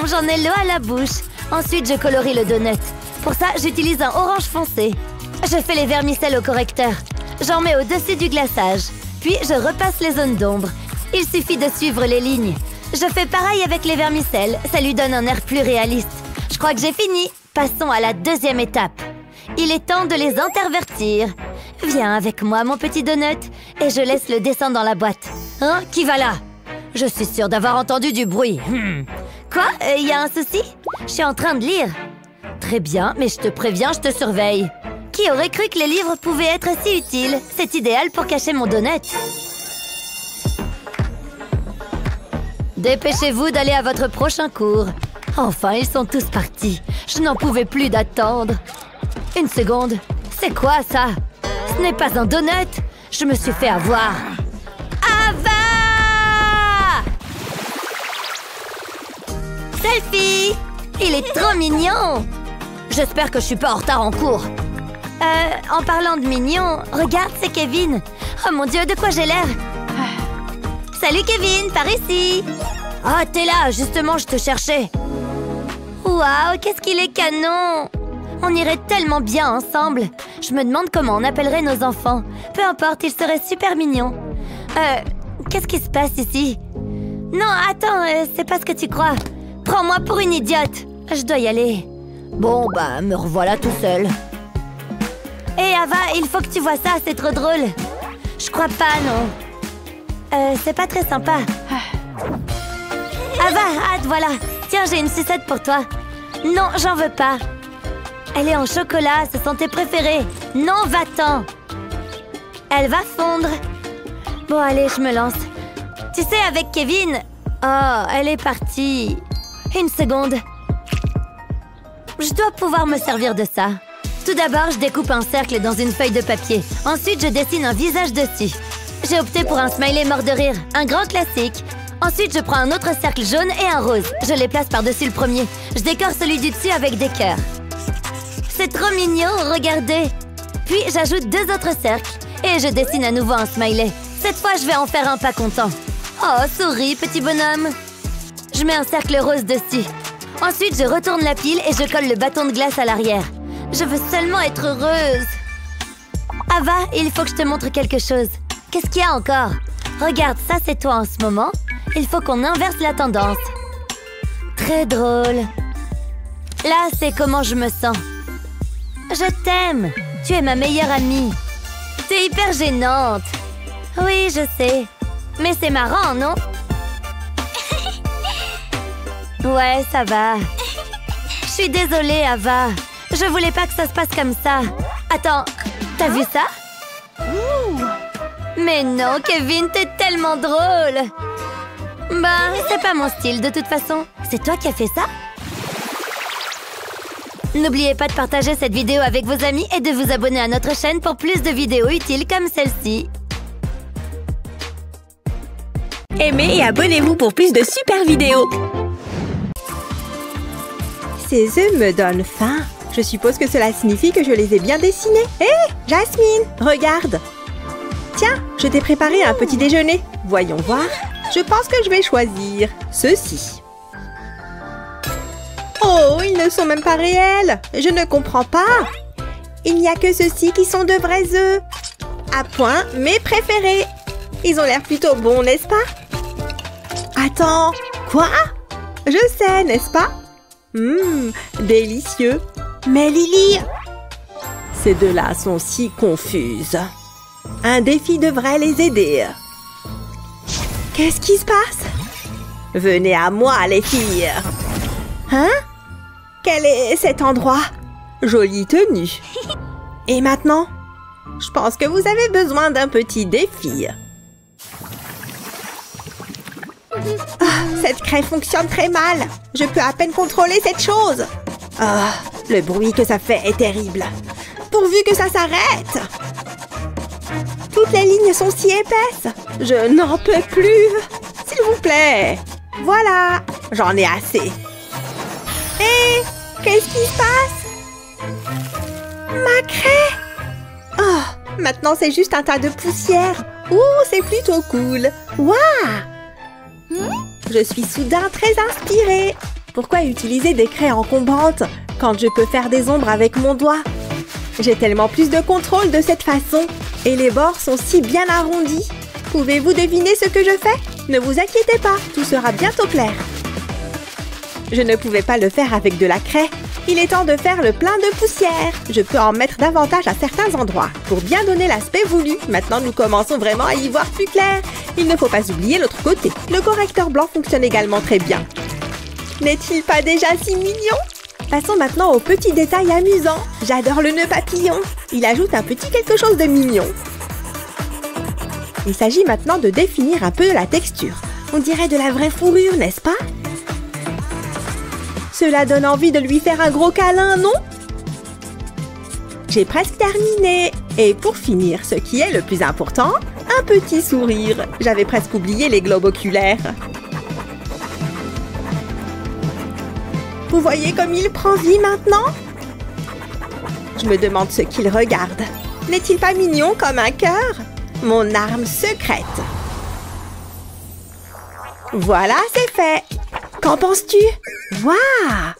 J'en ai l'eau à la bouche. Ensuite, je colorie le donut. Pour ça, j'utilise un orange foncé. Je fais les vermicelles au correcteur. J'en mets au-dessus du glaçage. Puis, je repasse les zones d'ombre. Il suffit de suivre les lignes. Je fais pareil avec les vermicelles. Ça lui donne un air plus réaliste. Je crois que j'ai fini. Passons à la deuxième étape. Il est temps de les intervertir. Viens avec moi, mon petit donut. Et je laisse le dessin dans la boîte. Hein? Qui va là? Je suis sûre d'avoir entendu du bruit. Quoi? Y a un souci? Je suis en train de lire. Très bien, mais je te préviens, je te surveille. Qui aurait cru que les livres pouvaient être si utiles? C'est idéal pour cacher mon donut. Dépêchez-vous d'aller à votre prochain cours. Enfin, ils sont tous partis. Je n'en pouvais plus d'attendre. Une seconde. C'est quoi ça? Ce n'est pas un donut. Je me suis fait avoir. Ava! Selfie! Il est trop mignon! J'espère que je suis pas en retard en cours. En parlant de mignon, regarde, c'est Kevin. Oh mon Dieu, de quoi j'ai l'air? Salut Kevin, par ici. Oh, t'es là, justement, je te cherchais. Waouh, qu'est-ce qu'il est canon! On irait tellement bien ensemble. Je me demande comment on appellerait nos enfants. Peu importe, ils seraient super mignons. Qu'est-ce qui se passe ici? Non, attends, c'est pas ce que tu crois. Prends-moi pour une idiote. Je dois y aller. Bon, bah, me revoilà tout seul. Hé, Ava, il faut que tu vois ça, c'est trop drôle. Je crois pas, non. C'est pas très sympa. Ava, hâte, voilà. Tiens, j'ai une sucette pour toi. Non, j'en veux pas. Elle est en chocolat, ce sont tes préférés. Non, va-t'en. Elle va fondre. Bon, allez, je me lance. Tu sais, avec Kevin... Oh, elle est partie. Une seconde. Je dois pouvoir me servir de ça. Tout d'abord, je découpe un cercle dans une feuille de papier. Ensuite, je dessine un visage dessus. J'ai opté pour un smiley mort de rire, un grand classique. Ensuite, je prends un autre cercle jaune et un rose. Je les place par-dessus le premier. Je décore celui du dessus avec des cœurs. C'est trop mignon, regardez. Puis, j'ajoute 2 autres cercles. Et je dessine à nouveau un smiley. Cette fois, je vais en faire un pas content. Oh, souris, petit bonhomme. Je mets un cercle rose dessus. Ensuite, je retourne la pile et je colle le bâton de glace à l'arrière. Je veux seulement être heureuse. Ava, il faut que je te montre quelque chose. Qu'est-ce qu'il y a encore? Regarde, ça c'est toi en ce moment. Il faut qu'on inverse la tendance. Très drôle. Là, c'est comment je me sens. Je t'aime. Tu es ma meilleure amie. T'es hyper gênante. Oui, je sais. Mais c'est marrant, non? Ouais, ça va. Je suis désolée, Ava. Je voulais pas que ça se passe comme ça. Attends, t'as vu ça? Mais non, Kevin, t'es tellement drôle. Bah, c'est pas mon style de toute façon. C'est toi qui as fait ça? N'oubliez pas de partager cette vidéo avec vos amis et de vous abonner à notre chaîne pour plus de vidéos utiles comme celle-ci. Aimez et abonnez-vous pour plus de super vidéos. Ces œufs me donnent faim. Je suppose que cela signifie que je les ai bien dessinés. Hé, Jasmine, regarde. Tiens, je t'ai préparé un petit déjeuner. Voyons voir. Je pense que je vais choisir ceci. Oh, ils ne sont même pas réels. Je ne comprends pas. Il n'y a que ceux-ci qui sont de vrais œufs. À point, mes préférés. Ils ont l'air plutôt bons, n'est-ce pas? Attends, quoi? Je sais, n'est-ce pas? Délicieux. Mais Lily, ces deux-là sont si confuses. Un défi devrait les aider. Qu'est-ce qui se passe? Venez à moi, les filles. Hein? Quel est cet endroit? Jolie tenue. Et maintenant? Je pense que vous avez besoin d'un petit défi. Cette craie fonctionne très mal. Je peux à peine contrôler cette chose. Le bruit que ça fait est terrible. Pourvu que ça s'arrête. Toutes les lignes sont si épaisses. Je n'en peux plus. S'il vous plaît. Voilà. J'en ai assez. Hé, Qu'est-ce qui se passe? Ma craie! Oh, maintenant c'est juste un tas de poussière. Ouh, c'est plutôt cool. Waouh! Je suis soudain très inspirée. Pourquoi utiliser des craies encombrantes quand je peux faire des ombres avec mon doigt? J'ai tellement plus de contrôle de cette façon. Et les bords sont si bien arrondis. Pouvez-vous deviner ce que je fais? Ne vous inquiétez pas, tout sera bientôt clair. Je ne pouvais pas le faire avec de la craie. Il est temps de faire le plein de poussière. Je peux en mettre davantage à certains endroits pour bien donner l'aspect voulu. Maintenant, nous commençons vraiment à y voir plus clair. Il ne faut pas oublier l'autre côté. Le correcteur blanc fonctionne également très bien. N'est-il pas déjà si mignon? Passons maintenant aux petits détails amusants. J'adore le nœud papillon. Il ajoute un petit quelque chose de mignon. Il s'agit maintenant de définir un peu la texture. On dirait de la vraie fourrure, n'est-ce pas? Cela donne envie de lui faire un gros câlin, non? J'ai presque terminé. Et pour finir, ce qui est le plus important, un petit sourire. J'avais presque oublié les globes oculaires. Vous voyez comme il prend vie maintenant? Je me demande ce qu'il regarde. N'est-il pas mignon comme un cœur? Mon arme secrète. Voilà, c'est fait. Qu'en penses-tu? Waouh!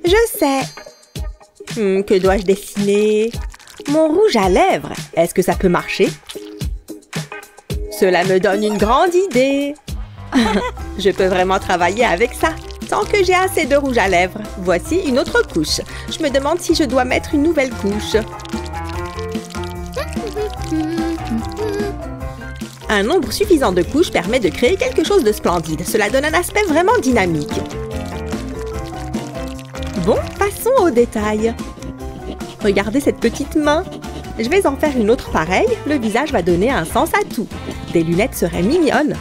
Je sais. Que dois-je dessiner? Mon rouge à lèvres. Est-ce que ça peut marcher? Cela me donne une grande idée. Je peux vraiment travailler avec ça. Tant que j'ai assez de rouge à lèvres. Voici une autre couche. Je me demande si je dois mettre une nouvelle couche. Un nombre suffisant de couches permet de créer quelque chose de splendide. Cela donne un aspect vraiment dynamique. Bon, passons aux détails. Regardez cette petite main. Je vais en faire une autre pareille. Le visage va donner un sens à tout. Des lunettes seraient mignonnes.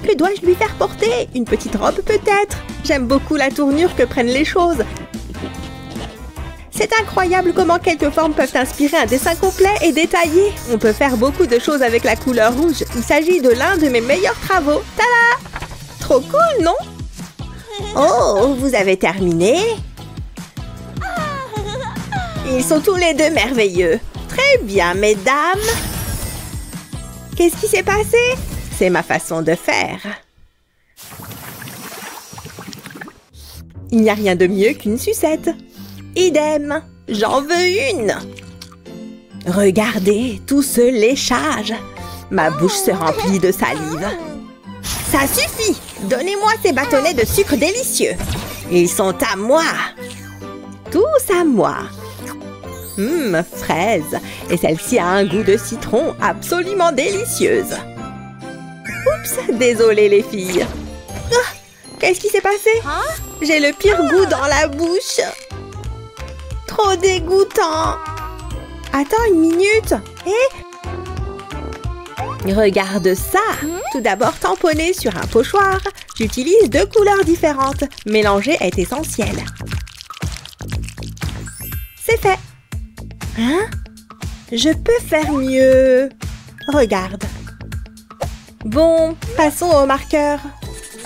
Que dois-je lui faire porter? Une petite robe peut-être? J'aime beaucoup la tournure que prennent les choses. C'est incroyable comment quelques formes peuvent inspirer un dessin complet et détaillé. On peut faire beaucoup de choses avec la couleur rouge. Il s'agit de l'un de mes meilleurs travaux. Tada! Trop cool, non? Oh, vous avez terminé? Ils sont tous les deux merveilleux. Très bien, mesdames. Qu'est-ce qui s'est passé? C'est ma façon de faire. Il n'y a rien de mieux qu'une sucette. Idem, j'en veux une. Regardez tout ce léchage. Ma bouche se remplit de salive. Ça suffit. Donnez-moi ces bâtonnets de sucre délicieux. Ils sont à moi. Tous à moi. Fraise. Et celle-ci a un goût de citron absolument délicieuse. Oups, désolée les filles. Qu'est-ce qui s'est passé? J'ai le pire goût dans la bouche. Trop dégoûtant. Attends une minute. Regarde ça. Tout d'abord tamponné sur un pochoir. J'utilise 2 couleurs différentes. Mélanger est essentiel. C'est fait. Je peux faire mieux. Regarde. Bon, passons au marqueur.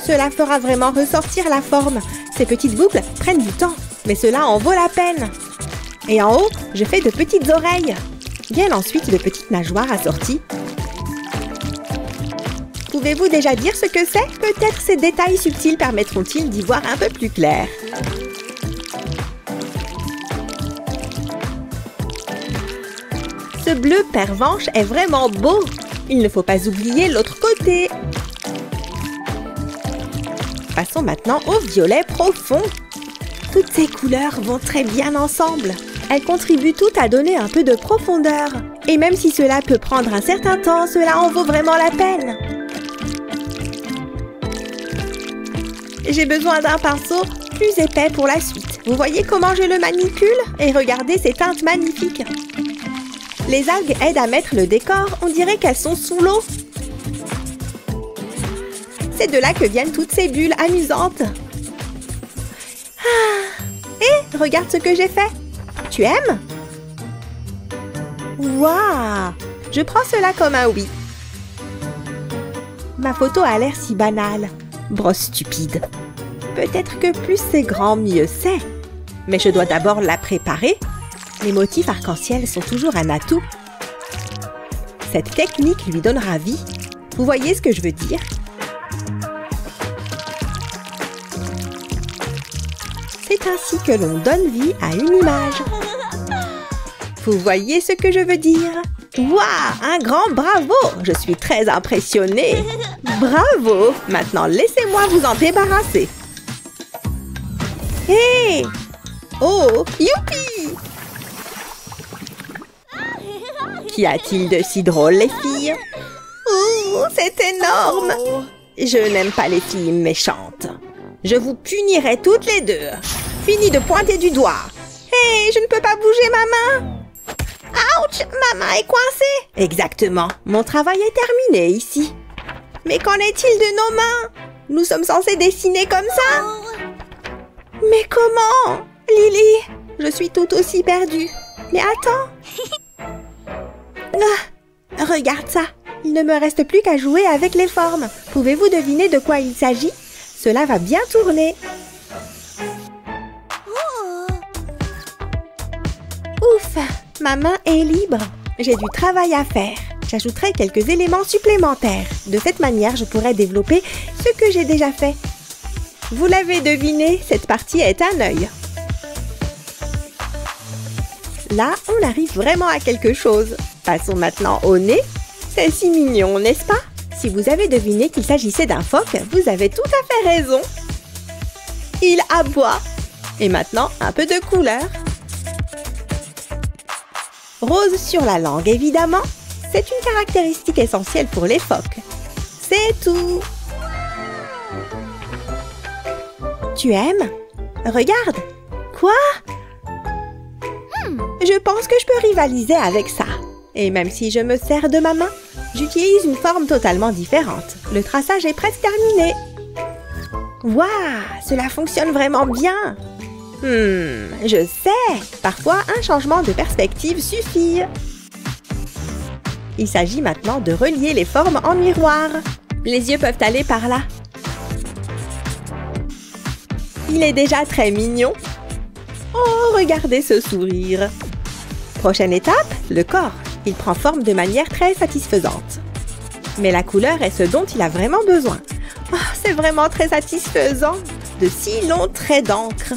Cela fera vraiment ressortir la forme. Ces petites boucles prennent du temps, mais cela en vaut la peine. Et en haut, je fais de petites oreilles. Viennent ensuite de petites nageoires assorties. Pouvez-vous déjà dire ce que c'est? Peut-être ces détails subtils permettront-ils d'y voir un peu plus clair. Ce bleu pervenche est vraiment beau. Il ne faut pas oublier l'autre côté. Passons maintenant au violet profond. Toutes ces couleurs vont très bien ensemble. Elles contribuent toutes à donner un peu de profondeur. Et même si cela peut prendre un certain temps, cela en vaut vraiment la peine. J'ai besoin d'un pinceau plus épais pour la suite. Vous voyez comment je le manipule? Et regardez ces teintes magnifiques. Les algues aident à mettre le décor. On dirait qu'elles sont sous l'eau. C'est de là que viennent toutes ces bulles amusantes. Et regarde ce que j'ai fait. Tu aimes? Waouh! Je prends cela comme un oui. Ma photo a l'air si banale. Brosse stupide. Peut-être que plus c'est grand, mieux c'est. Mais je dois d'abord la préparer. Les motifs arc-en-ciel sont toujours un atout. Cette technique lui donnera vie. Vous voyez ce que je veux dire? C'est ainsi que l'on donne vie à une image. Vous voyez ce que je veux dire? Waouh! Un grand bravo! Je suis très impressionnée. Bravo! Maintenant, laissez-moi vous en débarrasser. Hé! Oh! Youpi! Qu'y a-t-il de si drôle, les filles? Oh, c'est énorme! Je n'aime pas les filles méchantes. Je vous punirai toutes les deux. Fini de pointer du doigt. Hé, je ne peux pas bouger ma main. Ouch! Ma main est coincée. Exactement. Mon travail est terminé ici. Mais qu'en est-il de nos mains? Nous sommes censés dessiner comme ça? Mais comment? Lily, je suis tout aussi perdue. Mais attends. Ah, regarde ça. Il ne me reste plus qu'à jouer avec les formes. Pouvez-vous deviner de quoi il s'agit? Cela va bien tourner. Ouf, ma main est libre. J'ai du travail à faire. J'ajouterai quelques éléments supplémentaires. De cette manière, je pourrai développer ce que j'ai déjà fait. Vous l'avez deviné, cette partie est un œil. Là, on arrive vraiment à quelque chose. Passons maintenant au nez. C'est si mignon, n'est-ce pas? Si vous avez deviné qu'il s'agissait d'un phoque, vous avez tout à fait raison. Il aboie. Et maintenant, un peu de couleur. Rose sur la langue, évidemment. C'est une caractéristique essentielle pour les phoques. C'est tout. Tu aimes? Regarde. Quoi? Je pense que je peux rivaliser avec ça. Et même si je me sers de ma main, j'utilise une forme totalement différente. Le traçage est presque terminé. Waouh, cela fonctionne vraiment bien. Je sais. Parfois, un changement de perspective suffit. Il s'agit maintenant de relier les formes en miroir. Les yeux peuvent aller par là. Il est déjà très mignon. Oh, regardez ce sourire. Prochaine étape, le corps. Il prend forme de manière très satisfaisante. Mais la couleur est ce dont il a vraiment besoin. Oh, c'est vraiment très satisfaisant. De si longs traits d'encre.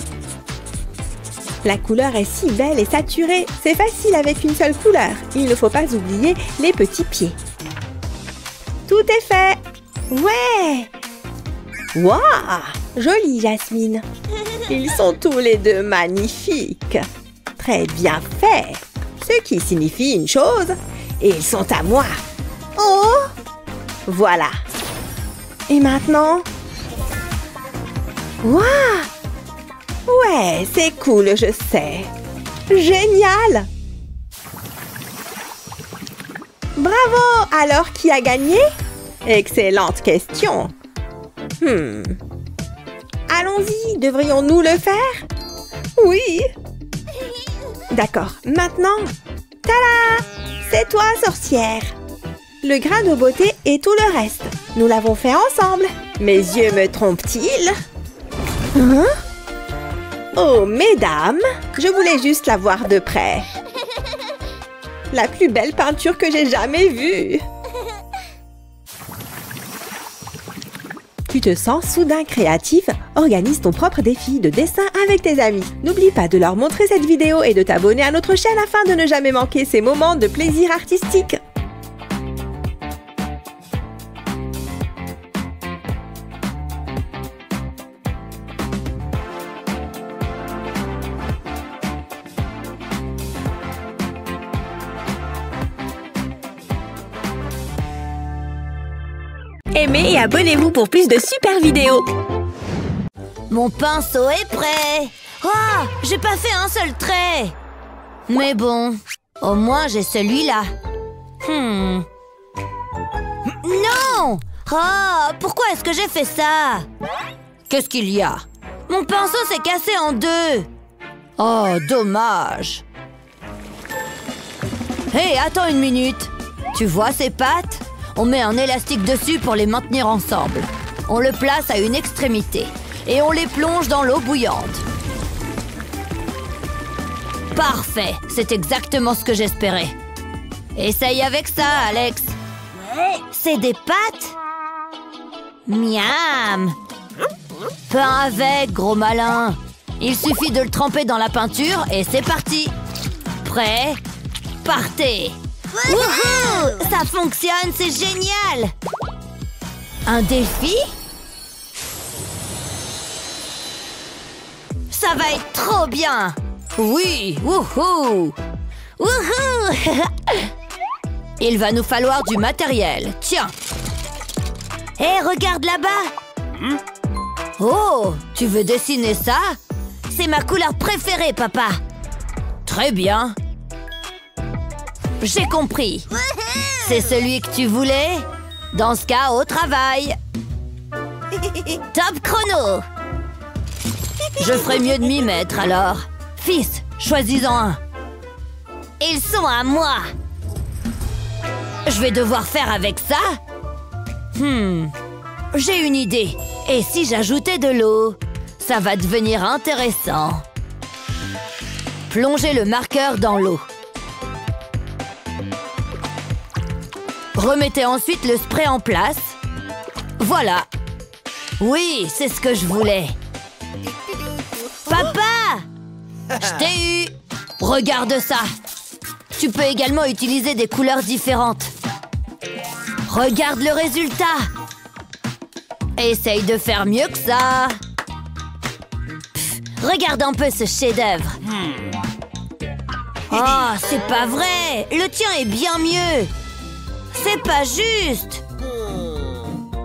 La couleur est si belle et saturée. C'est facile avec une seule couleur. Il ne faut pas oublier les petits pieds. Tout est fait. Ouais. Waouh! Jolie, Jasmine. Ils sont tous les deux magnifiques. Très bien fait. Ce qui signifie une chose. Et ils sont à moi. Oh! Voilà. Et maintenant? Waouh! Ouais, c'est cool, je sais. Génial! Bravo! Alors, qui a gagné? Excellente question. Allons-y, devrions-nous le faire? Oui. D'accord, maintenant, tada! C'est toi, sorcière. Le grain de beauté et tout le reste. Nous l'avons fait ensemble. Mes yeux me trompent-ils? Hein? Oh, mesdames, je voulais juste la voir de près. La plus belle peinture que j'ai jamais vue. Tu te sens soudain créatif? Organise ton propre défi de dessin avec tes amis. N'oublie pas de leur montrer cette vidéo et de t'abonner à notre chaîne afin de ne jamais manquer ces moments de plaisir artistique. Aimez et abonnez-vous pour plus de super vidéos. Mon pinceau est prêt. Oh, j'ai pas fait un seul trait. Mais bon, au moins j'ai celui-là. Non! Oh, pourquoi est-ce que j'ai fait ça? Qu'est-ce qu'il y a? Mon pinceau s'est cassé en deux. Oh, dommage. Hé, attends une minute. Tu vois ces pattes? On met un élastique dessus pour les maintenir ensemble. On le place à une extrémité et on les plonge dans l'eau bouillante. Parfait, c'est exactement ce que j'espérais. Essaye avec ça, Alex. C'est des pâtes? Miam! Peins avec, gros malin. Il suffit de le tremper dans la peinture et c'est parti. Prêt? Partez! Wouhou! Ça fonctionne, c'est génial! Un défi? Ça va être trop bien! Oui! Wouhou! Wouhou! Il va nous falloir du matériel. Tiens! Hé, regarde là-bas! Oh! Tu veux dessiner ça? C'est ma couleur préférée, papa! Très bien! J'ai compris! C'est celui que tu voulais? Dans ce cas, au travail! Top chrono! Je ferais mieux de m'y mettre, alors. Fils, choisis-en un. Ils sont à moi! Je vais devoir faire avec ça? J'ai une idée. Et si j'ajoutais de l'eau? Ça va devenir intéressant. Plongez le marqueur dans l'eau. Remettez ensuite le spray en place. Voilà. Oui, c'est ce que je voulais. Papa! Je t'ai eu! Regarde ça! Tu peux également utiliser des couleurs différentes. Regarde le résultat! Essaye de faire mieux que ça! Regarde un peu ce chef-d'œuvre. Oh, c'est pas vrai! Le tien est bien mieux! C'est pas juste!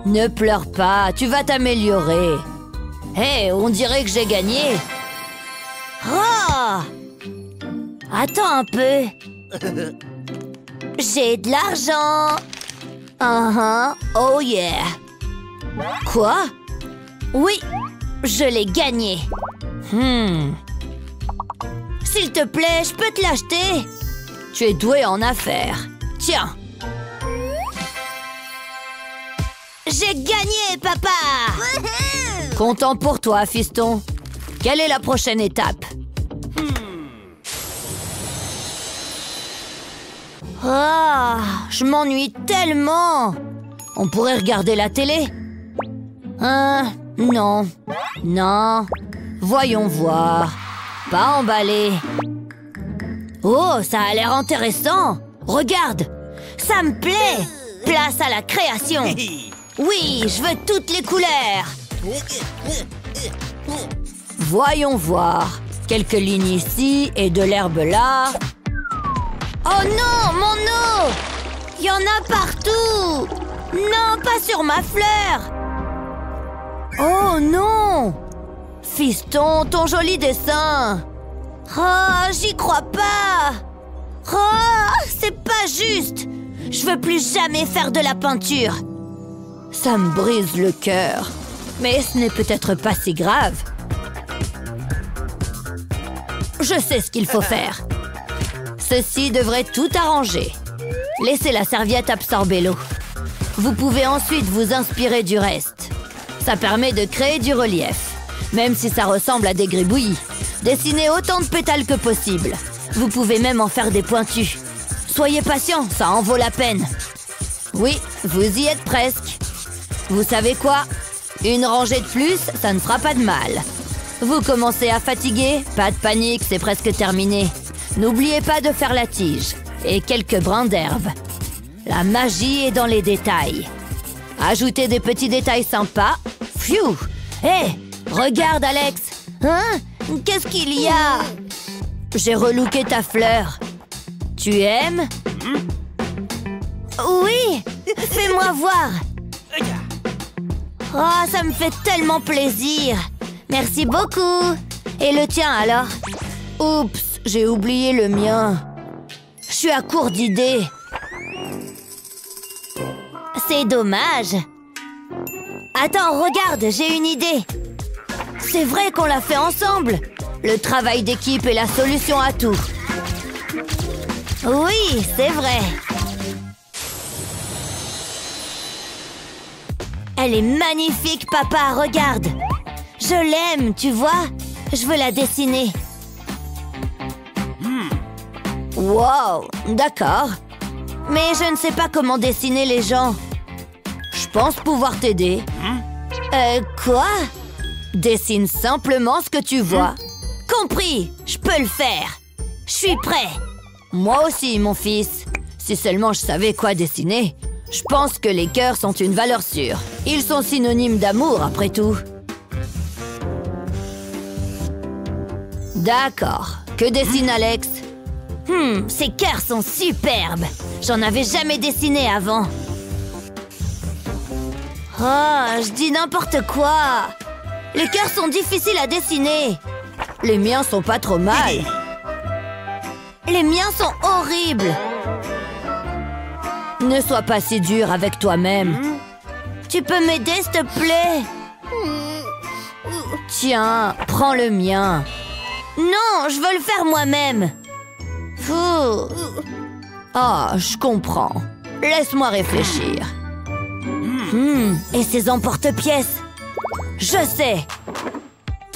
Ne pleure pas, tu vas t'améliorer. Hé, on dirait que j'ai gagné. Oh! Attends un peu. J'ai de l'argent. Oh yeah. Quoi? Oui, je l'ai gagné. S'il te plaît, je peux te l'acheter? Tu es doué en affaires. Tiens. J'ai gagné, papa! Content pour toi, fiston. Quelle est la prochaine étape? Ah, je m'ennuie tellement. On pourrait regarder la télé? Non. Non. Voyons voir. Pas emballé. Oh, ça a l'air intéressant. Regarde. Ça me plaît. Place à la création. Oui, je veux toutes les couleurs. Voyons voir. Quelques lignes ici et de l'herbe là. Oh non, mon eau! Il y en a partout! Non, pas sur ma fleur! Oh non! Fiston, ton joli dessin! Oh, j'y crois pas! Oh, c'est pas juste! Je veux plus jamais faire de la peinture! Ça me brise le cœur. Mais ce n'est peut-être pas si grave. Je sais ce qu'il faut faire. Ceci devrait tout arranger. Laissez la serviette absorber l'eau. Vous pouvez ensuite vous inspirer du reste. Ça permet de créer du relief. Même si ça ressemble à des gribouillis. Dessinez autant de pétales que possible. Vous pouvez même en faire des pointus. Soyez patient, ça en vaut la peine. Oui, vous y êtes presque. Vous savez quoi? Une rangée de plus, ça ne fera pas de mal. Vous commencez à fatiguer? Pas de panique, c'est presque terminé. N'oubliez pas de faire la tige et quelques brins d'herbe. La magie est dans les détails. Ajoutez des petits détails sympas. Pfiou! Hé! Regarde, Alex! Hein? Qu'est-ce qu'il y a? J'ai relooké ta fleur. Tu aimes? Oui! Fais-moi voir! Oh, ça me fait tellement plaisir! Merci beaucoup! Et le tien, alors? Oups, j'ai oublié le mien. Je suis à court d'idées. C'est dommage. Attends, regarde, j'ai une idée. C'est vrai qu'on l'a fait ensemble. Le travail d'équipe est la solution à tout. Oui, c'est vrai. Elle est magnifique, papa, regarde. Je l'aime, tu vois? Je veux la dessiner. Wow, d'accord. Mais je ne sais pas comment dessiner les gens. Je pense pouvoir t'aider. Quoi? Dessine simplement ce que tu vois. Compris, je peux le faire. Je suis prêt. Moi aussi, mon fils. Si seulement je savais quoi dessiner. Je pense que les cœurs sont une valeur sûre. Ils sont synonymes d'amour, après tout. D'accord. Que dessine Alex? Ces cœurs sont superbes. J'en avais jamais dessiné avant. Oh, je dis n'importe quoi. Les cœurs sont difficiles à dessiner. Les miens sont pas trop mal. Les miens sont horribles. Ne sois pas si dur avec toi-même. Tu peux m'aider, s'il te plaît? Tiens, prends le mien. Non, je veux le faire moi-même. Oh, je comprends. Laisse-moi réfléchir. Et ces emporte-pièces? Je sais.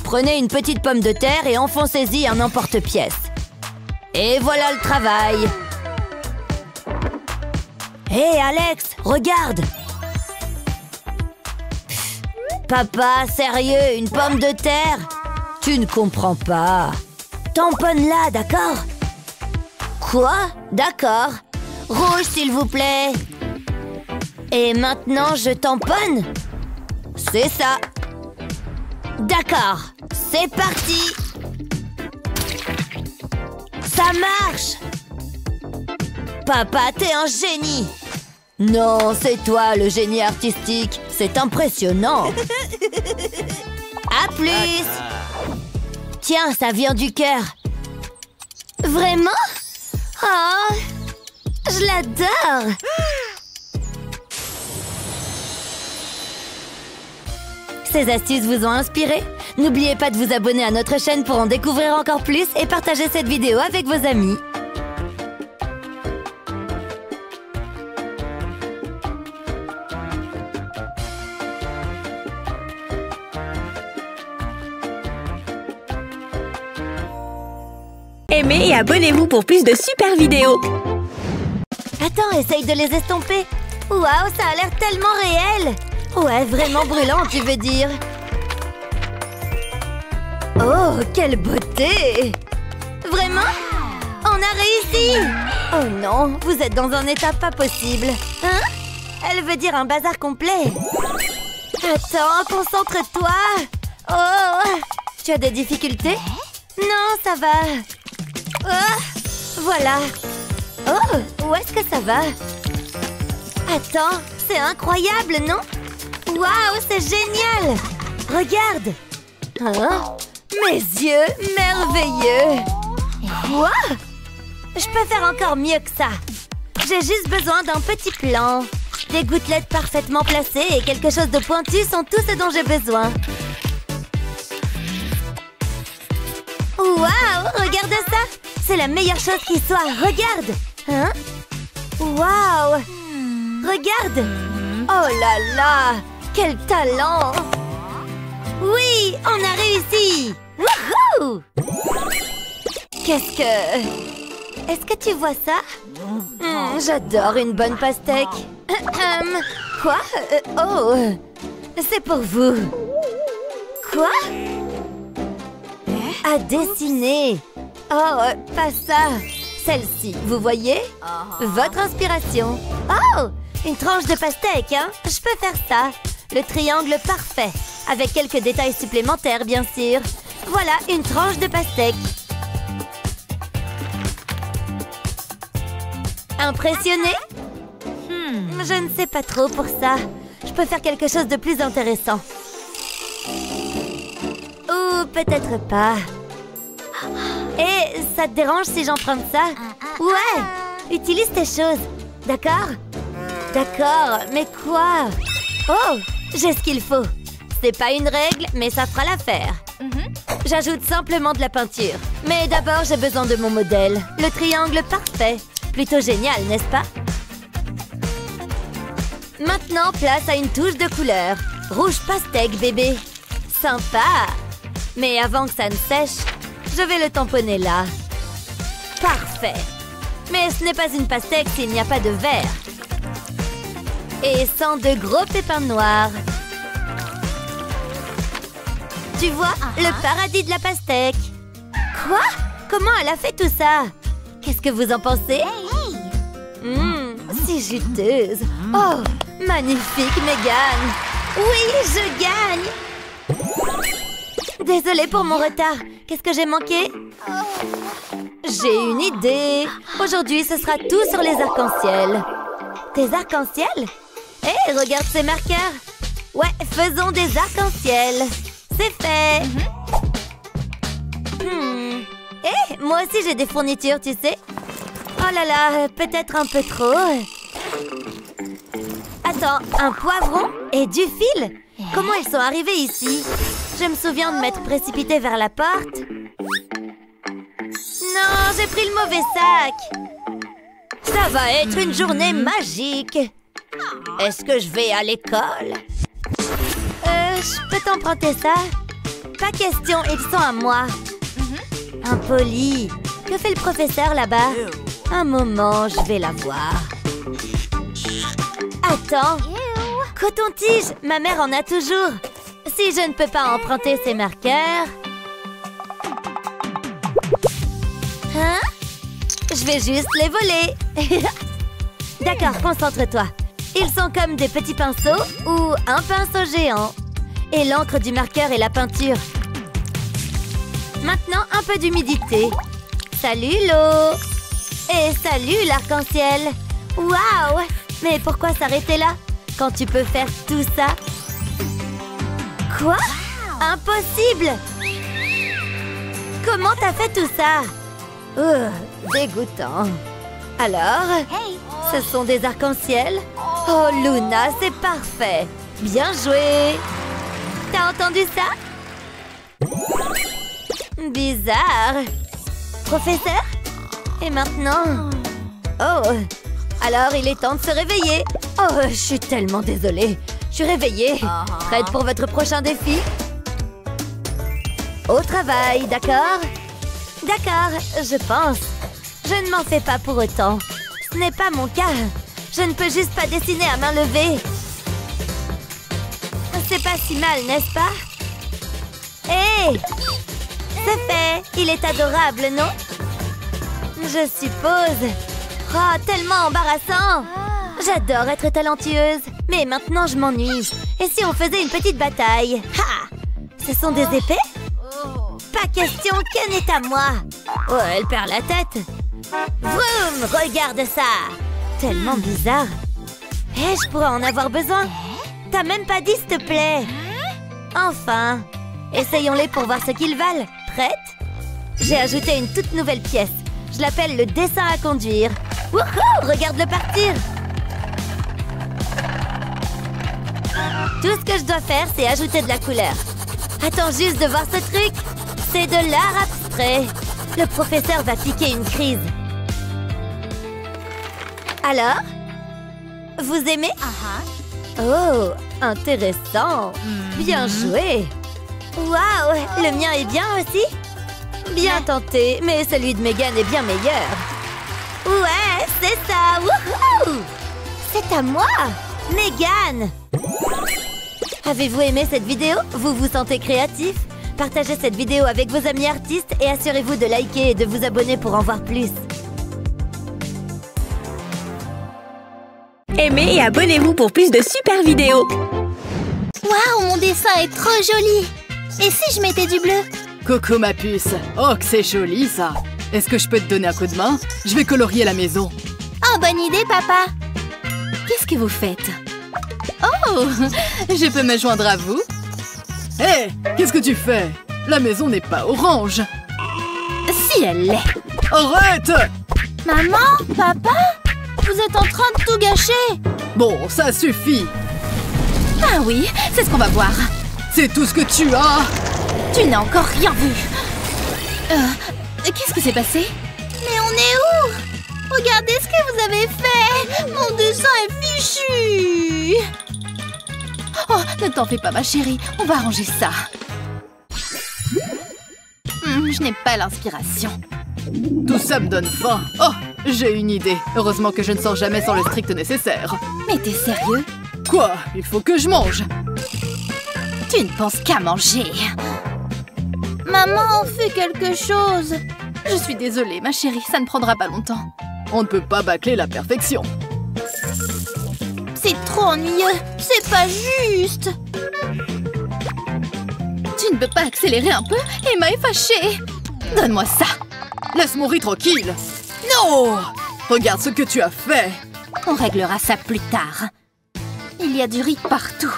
Prenez une petite pomme de terre et enfoncez-y un emporte-pièces. Et voilà le travail. Hé, Alex, regarde. Papa, sérieux, une pomme de terre? Tu ne comprends pas. Tamponne-la, d'accord? Quoi? D'accord. Rouge, s'il vous plaît. Et maintenant, je tamponne? C'est ça. D'accord. C'est parti. Ça marche. Papa, t'es un génie. Non, c'est toi le génie artistique. C'est impressionnant. À plus. Tiens, ça vient du cœur. Vraiment? Oh, je l'adore. Ces astuces vous ont inspiré? N'oubliez pas de vous abonner à notre chaîne pour en découvrir encore plus et partager cette vidéo avec vos amis. Aimez et abonnez-vous pour plus de super vidéos. Attends, essaye de les estomper. Waouh, ça a l'air tellement réel. Ouais, vraiment brûlant, tu veux dire. Oh, quelle beauté. Vraiment? On a réussi. Oh non, vous êtes dans un état pas possible. Hein? Elle veut dire un bazar complet. Attends, concentre-toi. Oh, tu as des difficultés? Non, ça va. Oh, voilà. Oh, où est-ce que ça va? Attends, c'est incroyable, non? Waouh, c'est génial! Regarde! Hein? Mes yeux, merveilleux! Quoi? Je peux faire encore mieux que ça. J'ai juste besoin d'un petit plan. Des gouttelettes parfaitement placées et quelque chose de pointu sont tout ce dont j'ai besoin. Waouh, regarde ça! C'est la meilleure chose qui soit. Regarde! Hein? Waouh! Regarde! Oh là là! Quel talent! Oui, on a réussi! Wouhou! Qu'est-ce que... Est-ce que tu vois ça? J'adore une bonne pastèque. Quoi? Oh! C'est pour vous. Quoi? À dessiner. Oh, pas ça. Celle-ci, vous voyez? Votre inspiration. Oh! Une tranche de pastèque, hein? Je peux faire ça. Le triangle parfait. Avec quelques détails supplémentaires, bien sûr. Voilà, une tranche de pastèque. Impressionné? Je ne sais pas trop pour ça. Je peux faire quelque chose de plus intéressant. Ou peut-être pas. Et ça te dérange si j'emprunte ça? Ouais! Utilise tes choses. D'accord? D'accord, mais quoi? Oh! J'ai ce qu'il faut. C'est pas une règle, mais ça fera l'affaire. J'ajoute simplement de la peinture. Mais d'abord, j'ai besoin de mon modèle. Le triangle parfait. Plutôt génial, n'est-ce pas? Maintenant, place à une touche de couleur. Rouge pastèque, bébé. Sympa. Mais avant que ça ne sèche, je vais le tamponner là. Parfait. Mais ce n'est pas une pastèque s'il n'y a pas de verre. Et sans de gros pépins noirs. Tu vois, le paradis de la pastèque. Quoi? Comment elle a fait tout ça? Qu'est-ce que vous en pensez? Si juteuse. Oh, magnifique, Megan. Oui, je gagne. Désolée pour mon retard. Qu'est-ce que j'ai manqué? J'ai une idée. Aujourd'hui, ce sera tout sur les arcs-en-ciel. Des arcs-en-ciel? Hé, regarde ces marqueurs. Ouais, faisons des arcs-en-ciel. C'est fait. Hé, moi aussi j'ai des fournitures, tu sais. Oh là là, peut-être un peu trop. Attends, un poivron et du fil? Comment ils sont arrivés ici? Je me souviens de m'être précipitée vers la porte. Non, j'ai pris le mauvais sac. Ça va être une journée magique. Est-ce que je vais à l'école? Je peux t'emprunter ça? Pas question, ils sont à moi. Impoli. Que fait le professeur là-bas? Un moment, je vais la voir. Attends. Coton-tige, ma mère en a toujours. Si je ne peux pas emprunter ces marqueurs... Hein? Je vais juste les voler. D'accord, concentre-toi. Ils sont comme des petits pinceaux ou un pinceau géant. Et l'encre du marqueur et la peinture. Maintenant, un peu d'humidité. Salut l'eau. Et salut l'arc-en-ciel. Waouh! Mais pourquoi s'arrêter là quand tu peux faire tout ça? Quoi? Impossible! Comment t'as fait tout ça? Dégoûtant. Alors, ce sont des arcs-en-ciel? Oh Luna, c'est parfait. Bien joué. T'as entendu ça? Bizarre. Professeur? Et maintenant? Oh, alors il est temps de se réveiller. Oh, je suis tellement désolée. Je suis réveillée. Prête pour votre prochain défi? Au travail, d'accord? D'accord, je pense. Je ne m'en fais pas pour autant. Ce n'est pas mon cas. Je ne peux juste pas dessiner à main levée. C'est pas si mal, n'est-ce pas? Hé! C'est fait! Il est adorable, non? Je suppose. Oh, tellement embarrassant! J'adore être talentueuse. Mais maintenant, je m'ennuie. Et si on faisait une petite bataille? Ha! Ce sont des épées? Pas question, Ken est à moi. Oh, elle perd la tête. Vroom! Regarde ça! Tellement bizarre. Hé, je pourrais en avoir besoin. T'as même pas dit, s'il te plaît. Enfin. Essayons-les pour voir ce qu'ils valent. Prête? J'ai ajouté une toute nouvelle pièce. Je l'appelle le dessin à conduire. Wouhou! Regarde-le partir. Tout ce que je dois faire, c'est ajouter de la couleur. Attends juste de voir ce truc. C'est de l'art abstrait. Le professeur va piquer une crise. Alors? Vous aimez? Oh, intéressant. Bien joué. Waouh, le mien est bien aussi? Bien tenté, mais celui de Megan est bien meilleur. Ouais, c'est ça. Wouhou! C'est à moi, Megan. Avez-vous aimé cette vidéo? Vous vous sentez créatif? Partagez cette vidéo avec vos amis artistes et assurez-vous de liker et de vous abonner pour en voir plus. Aimez et abonnez-vous pour plus de super vidéos. Waouh, mon dessin est trop joli. Et si je mettais du bleu? Coco ma puce. Oh, que c'est joli ça. Est-ce que je peux te donner un coup de main? Je vais colorier la maison. Oh, bonne idée, papa. Qu'est-ce que vous faites? Oh, je peux me joindre à vous? Hé, qu'est-ce que tu fais? La maison n'est pas orange. Si elle l'est. Arrête! Maman, papa, vous êtes en train de tout gâcher. Bon, ça suffit. Ah oui, c'est ce qu'on va voir. C'est tout ce que tu as. Tu n'as encore rien vu. Qu'est-ce qui s'est passé? Mais on est où? Regardez ce que vous avez fait. Mon dessin est fichu. Oh, ne t'en fais pas, ma chérie. On va arranger ça. Je n'ai pas l'inspiration. Tout ça me donne faim. Oh, j'ai une idée. Heureusement que je ne sors jamais sans le strict nécessaire. Mais t'es sérieux? Quoi? Il faut que je mange. Tu ne penses qu'à manger. Maman, fais quelque chose. Je suis désolée, ma chérie, ça ne prendra pas longtemps. On ne peut pas bâcler la perfection. C'est trop ennuyeux. C'est pas juste. Tu ne peux pas accélérer un peu? Emma est fâchée. Donne-moi ça. Laisse mon riz tranquille. Non! Regarde ce que tu as fait. On réglera ça plus tard. Il y a du riz partout.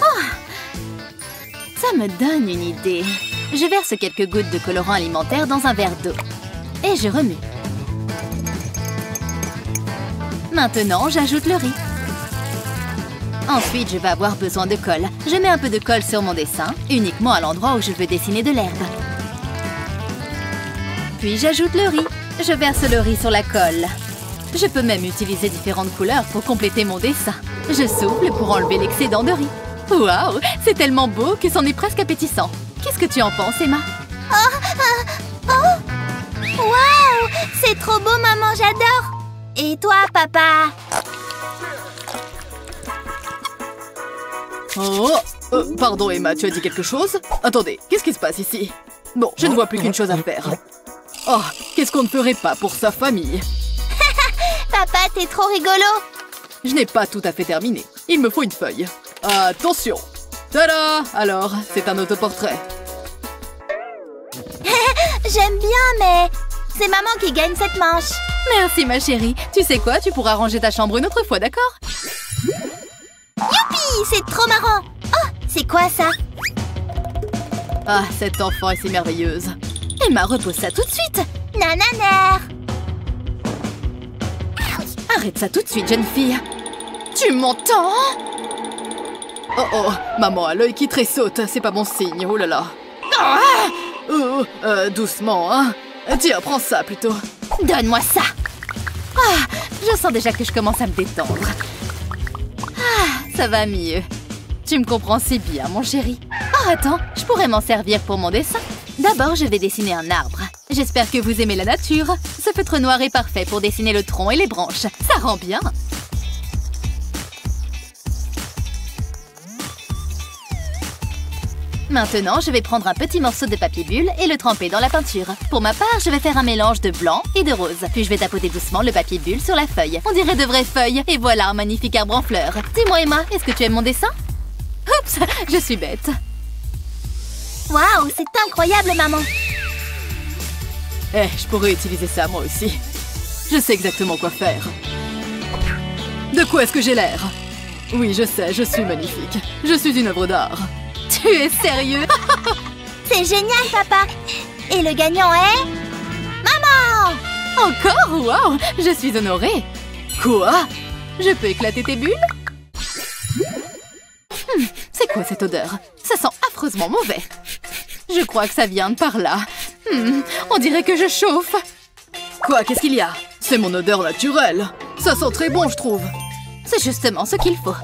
Oh! Ça me donne une idée. Je verse quelques gouttes de colorant alimentaire dans un verre d'eau. Et je remue. Maintenant, j'ajoute le riz. Ensuite, je vais avoir besoin de colle. Je mets un peu de colle sur mon dessin, uniquement à l'endroit où je veux dessiner de l'herbe. Puis j'ajoute le riz. Je verse le riz sur la colle. Je peux même utiliser différentes couleurs pour compléter mon dessin. Je souffle pour enlever l'excédent de riz. Waouh, c'est tellement beau que c'en est presque appétissant. Qu'est-ce que tu en penses, Emma? Waouh! C'est trop beau, maman, j'adore. Et toi, papa? Oh, pardon Emma, tu as dit quelque chose? Attendez, qu'est-ce qui se passe ici? Bon, je ne vois plus qu'une chose à faire. Oh, qu'est-ce qu'on ne ferait pas pour sa famille? Papa, t'es trop rigolo. Je n'ai pas tout à fait terminé. Il me faut une feuille. Attention! Tada! Alors, c'est un autoportrait. J'aime bien, mais c'est maman qui gagne cette manche. Merci, ma chérie. Tu sais quoi? Tu pourras ranger ta chambre une autre fois, d'accord? Youpi! C'est trop marrant. Oh, c'est quoi ça? Ah, cet enfant est si merveilleuse. Emma, repose ça tout de suite. Nananer. Arrête ça tout de suite, jeune fille. Tu m'entends? Oh oh, maman a l'œil qui tressaute, c'est pas bon signe, oh là là. Doucement, hein. Tiens, prends ça plutôt. Donne-moi ça. Ah, je sens déjà que je commence à me détendre. Ah, ça va mieux. Tu me comprends si bien, mon chéri. Oh, attends, je pourrais m'en servir pour mon dessin. D'abord, je vais dessiner un arbre. J'espère que vous aimez la nature. Ce feutre noir est parfait pour dessiner le tronc et les branches. Ça rend bien. Maintenant, je vais prendre un petit morceau de papier bulle et le tremper dans la peinture. Pour ma part, je vais faire un mélange de blanc et de rose. Puis je vais tapoter doucement le papier bulle sur la feuille. On dirait de vraies feuilles. Et voilà un magnifique arbre en fleurs. Dis-moi, Emma, est-ce que tu aimes mon dessin? Oups, je suis bête. Waouh, c'est incroyable, maman. Eh, je pourrais utiliser ça moi aussi. Je sais exactement quoi faire. De quoi est-ce que j'ai l'air? Oui, je sais, je suis magnifique. Je suis une œuvre d'art. Tu es sérieux? C'est génial, papa. Et le gagnant est... Maman! Encore? Waouh! Je suis honorée. Quoi? Je peux éclater tes bulles? C'est quoi cette odeur? Ça sent affreusement mauvais. Je crois que ça vient de par là. On dirait que je chauffe. Quoi? Qu'est-ce qu'il y a? C'est mon odeur naturelle. Ça sent très bon, je trouve. C'est justement ce qu'il faut.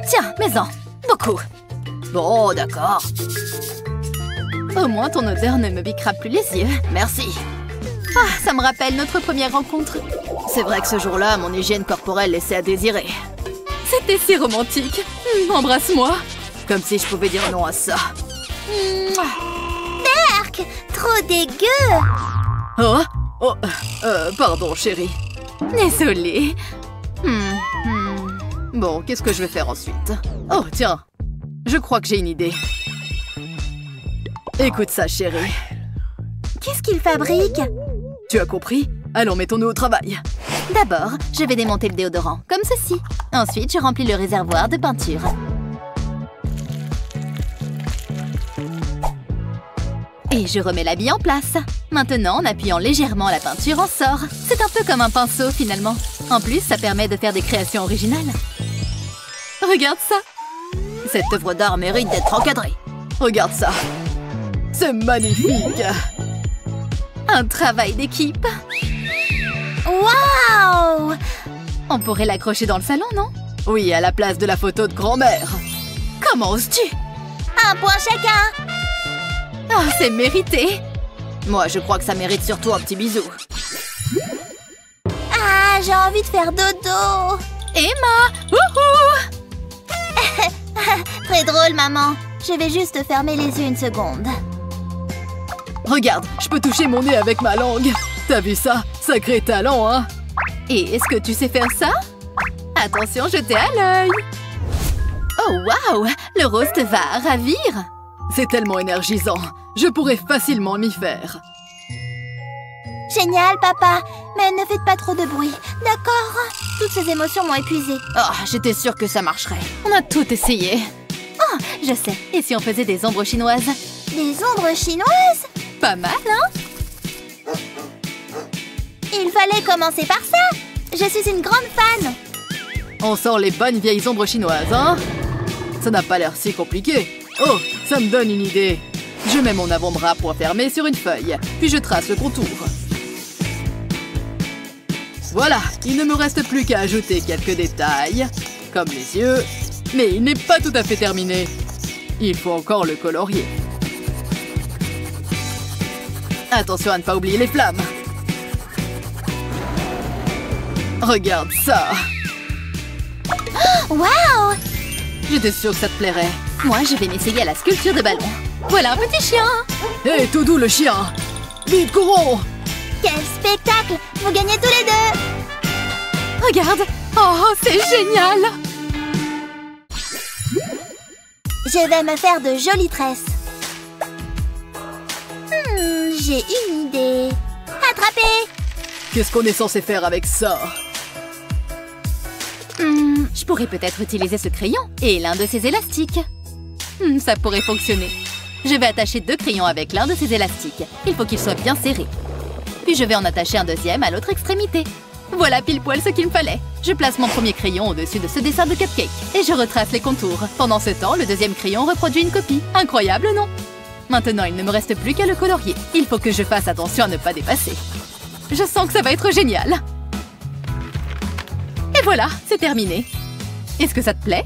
Tiens, mets-en. Beaucoup. Bon, d'accord. Au moins, ton odeur ne me piquera plus les yeux. Merci. Ah, ça me rappelle notre première rencontre. C'est vrai que ce jour-là, mon hygiène corporelle laissait à désirer. C'était si romantique. Embrasse-moi. Comme si je pouvais dire non à ça. Berk! Trop dégueu! Oh? Oh, pardon, chérie. Désolée. Bon, qu'est-ce que je vais faire ensuite? Oh, tiens. Je crois que j'ai une idée. Écoute ça, chérie. Qu'est-ce qu'il fabrique? Tu as compris? Allons, mettons-nous au travail. D'abord, je vais démonter le déodorant, comme ceci. Ensuite, je remplis le réservoir de peinture. Et je remets la bille en place. Maintenant, en appuyant légèrement la peinture en sort. C'est un peu comme un pinceau, finalement. En plus, ça permet de faire des créations originales. Regarde ça. Cette œuvre d'art mérite d'être encadrée. Regarde ça. C'est magnifique. Un travail d'équipe. Waouh! On pourrait l'accrocher dans le salon, non? Oui, à la place de la photo de grand-mère. Comment oses-tu? Un point chacun! Oh, c'est mérité. Moi, je crois que ça mérite surtout un petit bisou. Ah, j'ai envie de faire dodo. Emma! Wouhou! Très drôle, maman. Je vais juste fermer les yeux une seconde. Regarde, je peux toucher mon nez avec ma langue. T'as vu ça? Sacré talent, hein? Et est-ce que tu sais faire ça? Attention, je t'ai à l'œil. Oh, waouh! Le roast va ravir. C'est tellement énergisant. Je pourrais facilement m'y faire. Génial, papa. Mais ne faites pas trop de bruit, d'accord? Toutes ces émotions m'ont épuisée. Oh, j'étais sûre que ça marcherait. On a tout essayé. Oh, je sais. Et si on faisait des ombres chinoises? Des ombres chinoises? Pas mal, hein? Il fallait commencer par ça. Je suis une grande fan. On sort les bonnes vieilles ombres chinoises, hein? Ça n'a pas l'air si compliqué. Oh, ça me donne une idée. Je mets mon avant-bras point fermé sur une feuille, puis je trace le contour. Voilà, il ne me reste plus qu'à ajouter quelques détails, comme les yeux, mais il n'est pas tout à fait terminé. Il faut encore le colorier. Attention à ne pas oublier les flammes. Regarde ça. Waouh! J'étais sûre que ça te plairait. Moi, je vais m'essayer à la sculpture de ballon. Voilà un petit chien. Hé, tout doux le chien. Vite, courons! Quel spectacle! Vous gagnez tous les deux! Regarde. Oh, c'est génial. Je vais me faire de jolies tresses. J'ai une idée. Attrapez! Qu'est-ce qu'on est censé faire avec ça? Je pourrais peut-être utiliser ce crayon et l'un de ces élastiques. Ça pourrait fonctionner. Je vais attacher 2 crayons avec l'un de ces élastiques. Il faut qu'ils soient bien serrés. Puis je vais en attacher un deuxième à l'autre extrémité. Voilà pile poil ce qu'il me fallait. Je place mon premier crayon au-dessus de ce dessin de cupcake et je retrace les contours. Pendant ce temps, le deuxième crayon reproduit une copie. Incroyable, non? Maintenant, il ne me reste plus qu'à le colorier. Il faut que je fasse attention à ne pas dépasser. Je sens que ça va être génial. Et voilà, c'est terminé. Est-ce que ça te plaît?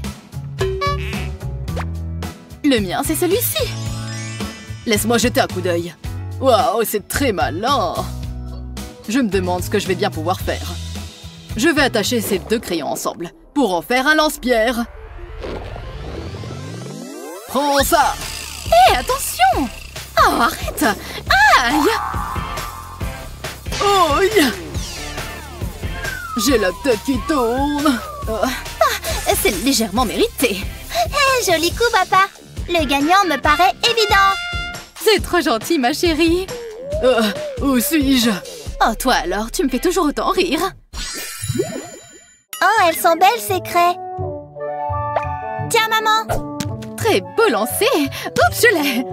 Le mien, c'est celui-ci. Laisse-moi jeter un coup d'œil. Waouh, c'est très malin. Je me demande ce que je vais bien pouvoir faire. Je vais attacher ces 2 crayons ensemble pour en faire un lance-pierre. Prends ça! Hé, attention! Oh, arrête! Aïe! Aïe! J'ai la tête qui tourne. C'est légèrement mérité. Joli coup, papa. Le gagnant me paraît évident. C'est trop gentil, ma chérie. Où suis-je? Oh, toi alors, tu me fais toujours autant rire. Oh, elles sont belles, ces craies. Tiens, maman. Très beau lancer. Oups, je l'ai.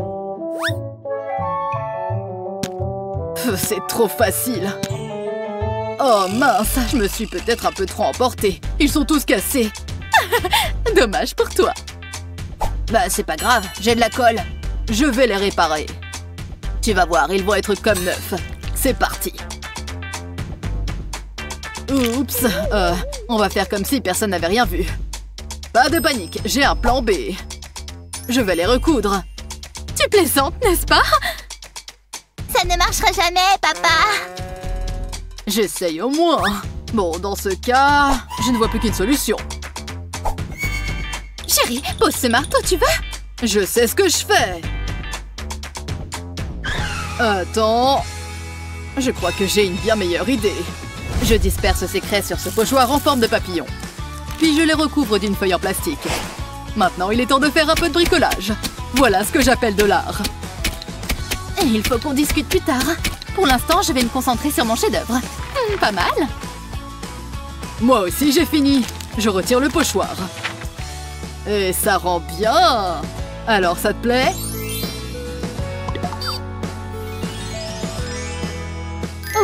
C'est trop facile. Oh mince, je me suis peut-être un peu trop emportée. Ils sont tous cassés. Dommage pour toi. Bah c'est pas grave, j'ai de la colle. Je vais les réparer. Tu vas voir, ils vont être comme neufs. C'est parti. Oups, on va faire comme si personne n'avait rien vu. Pas de panique, j'ai un plan B. Je vais les recoudre. Tu plaisantes, n'est-ce pas? Ça ne marchera jamais, papa. J'essaye au moins. Bon, dans ce cas, je ne vois plus qu'une solution. Chérie, pose ce marteau, tu veux? Je sais ce que je fais. Attends. Je crois que j'ai une bien meilleure idée. Je disperse ces craies sur ce pochoir en forme de papillon. Puis je les recouvre d'une feuille en plastique. Maintenant, il est temps de faire un peu de bricolage. Voilà ce que j'appelle de l'art. Et il faut qu'on discute plus tard. Pour l'instant, je vais me concentrer sur mon chef-d'œuvre. Pas mal. Moi aussi, j'ai fini. Je retire le pochoir. Et ça rend bien. Alors, ça te plaît?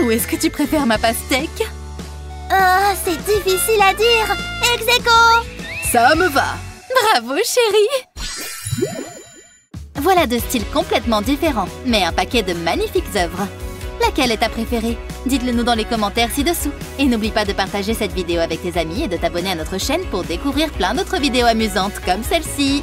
Ou est-ce que tu préfères ma pastèque? C'est difficile à dire. Ex-aequo. Ça me va. Bravo, chérie. Voilà 2 styles complètement différents, mais un paquet de magnifiques œuvres. Laquelle est ta préférée? Dites-le nous dans les commentaires ci-dessous. Et n'oublie pas de partager cette vidéo avec tes amis et de t'abonner à notre chaîne pour découvrir plein d'autres vidéos amusantes comme celle-ci.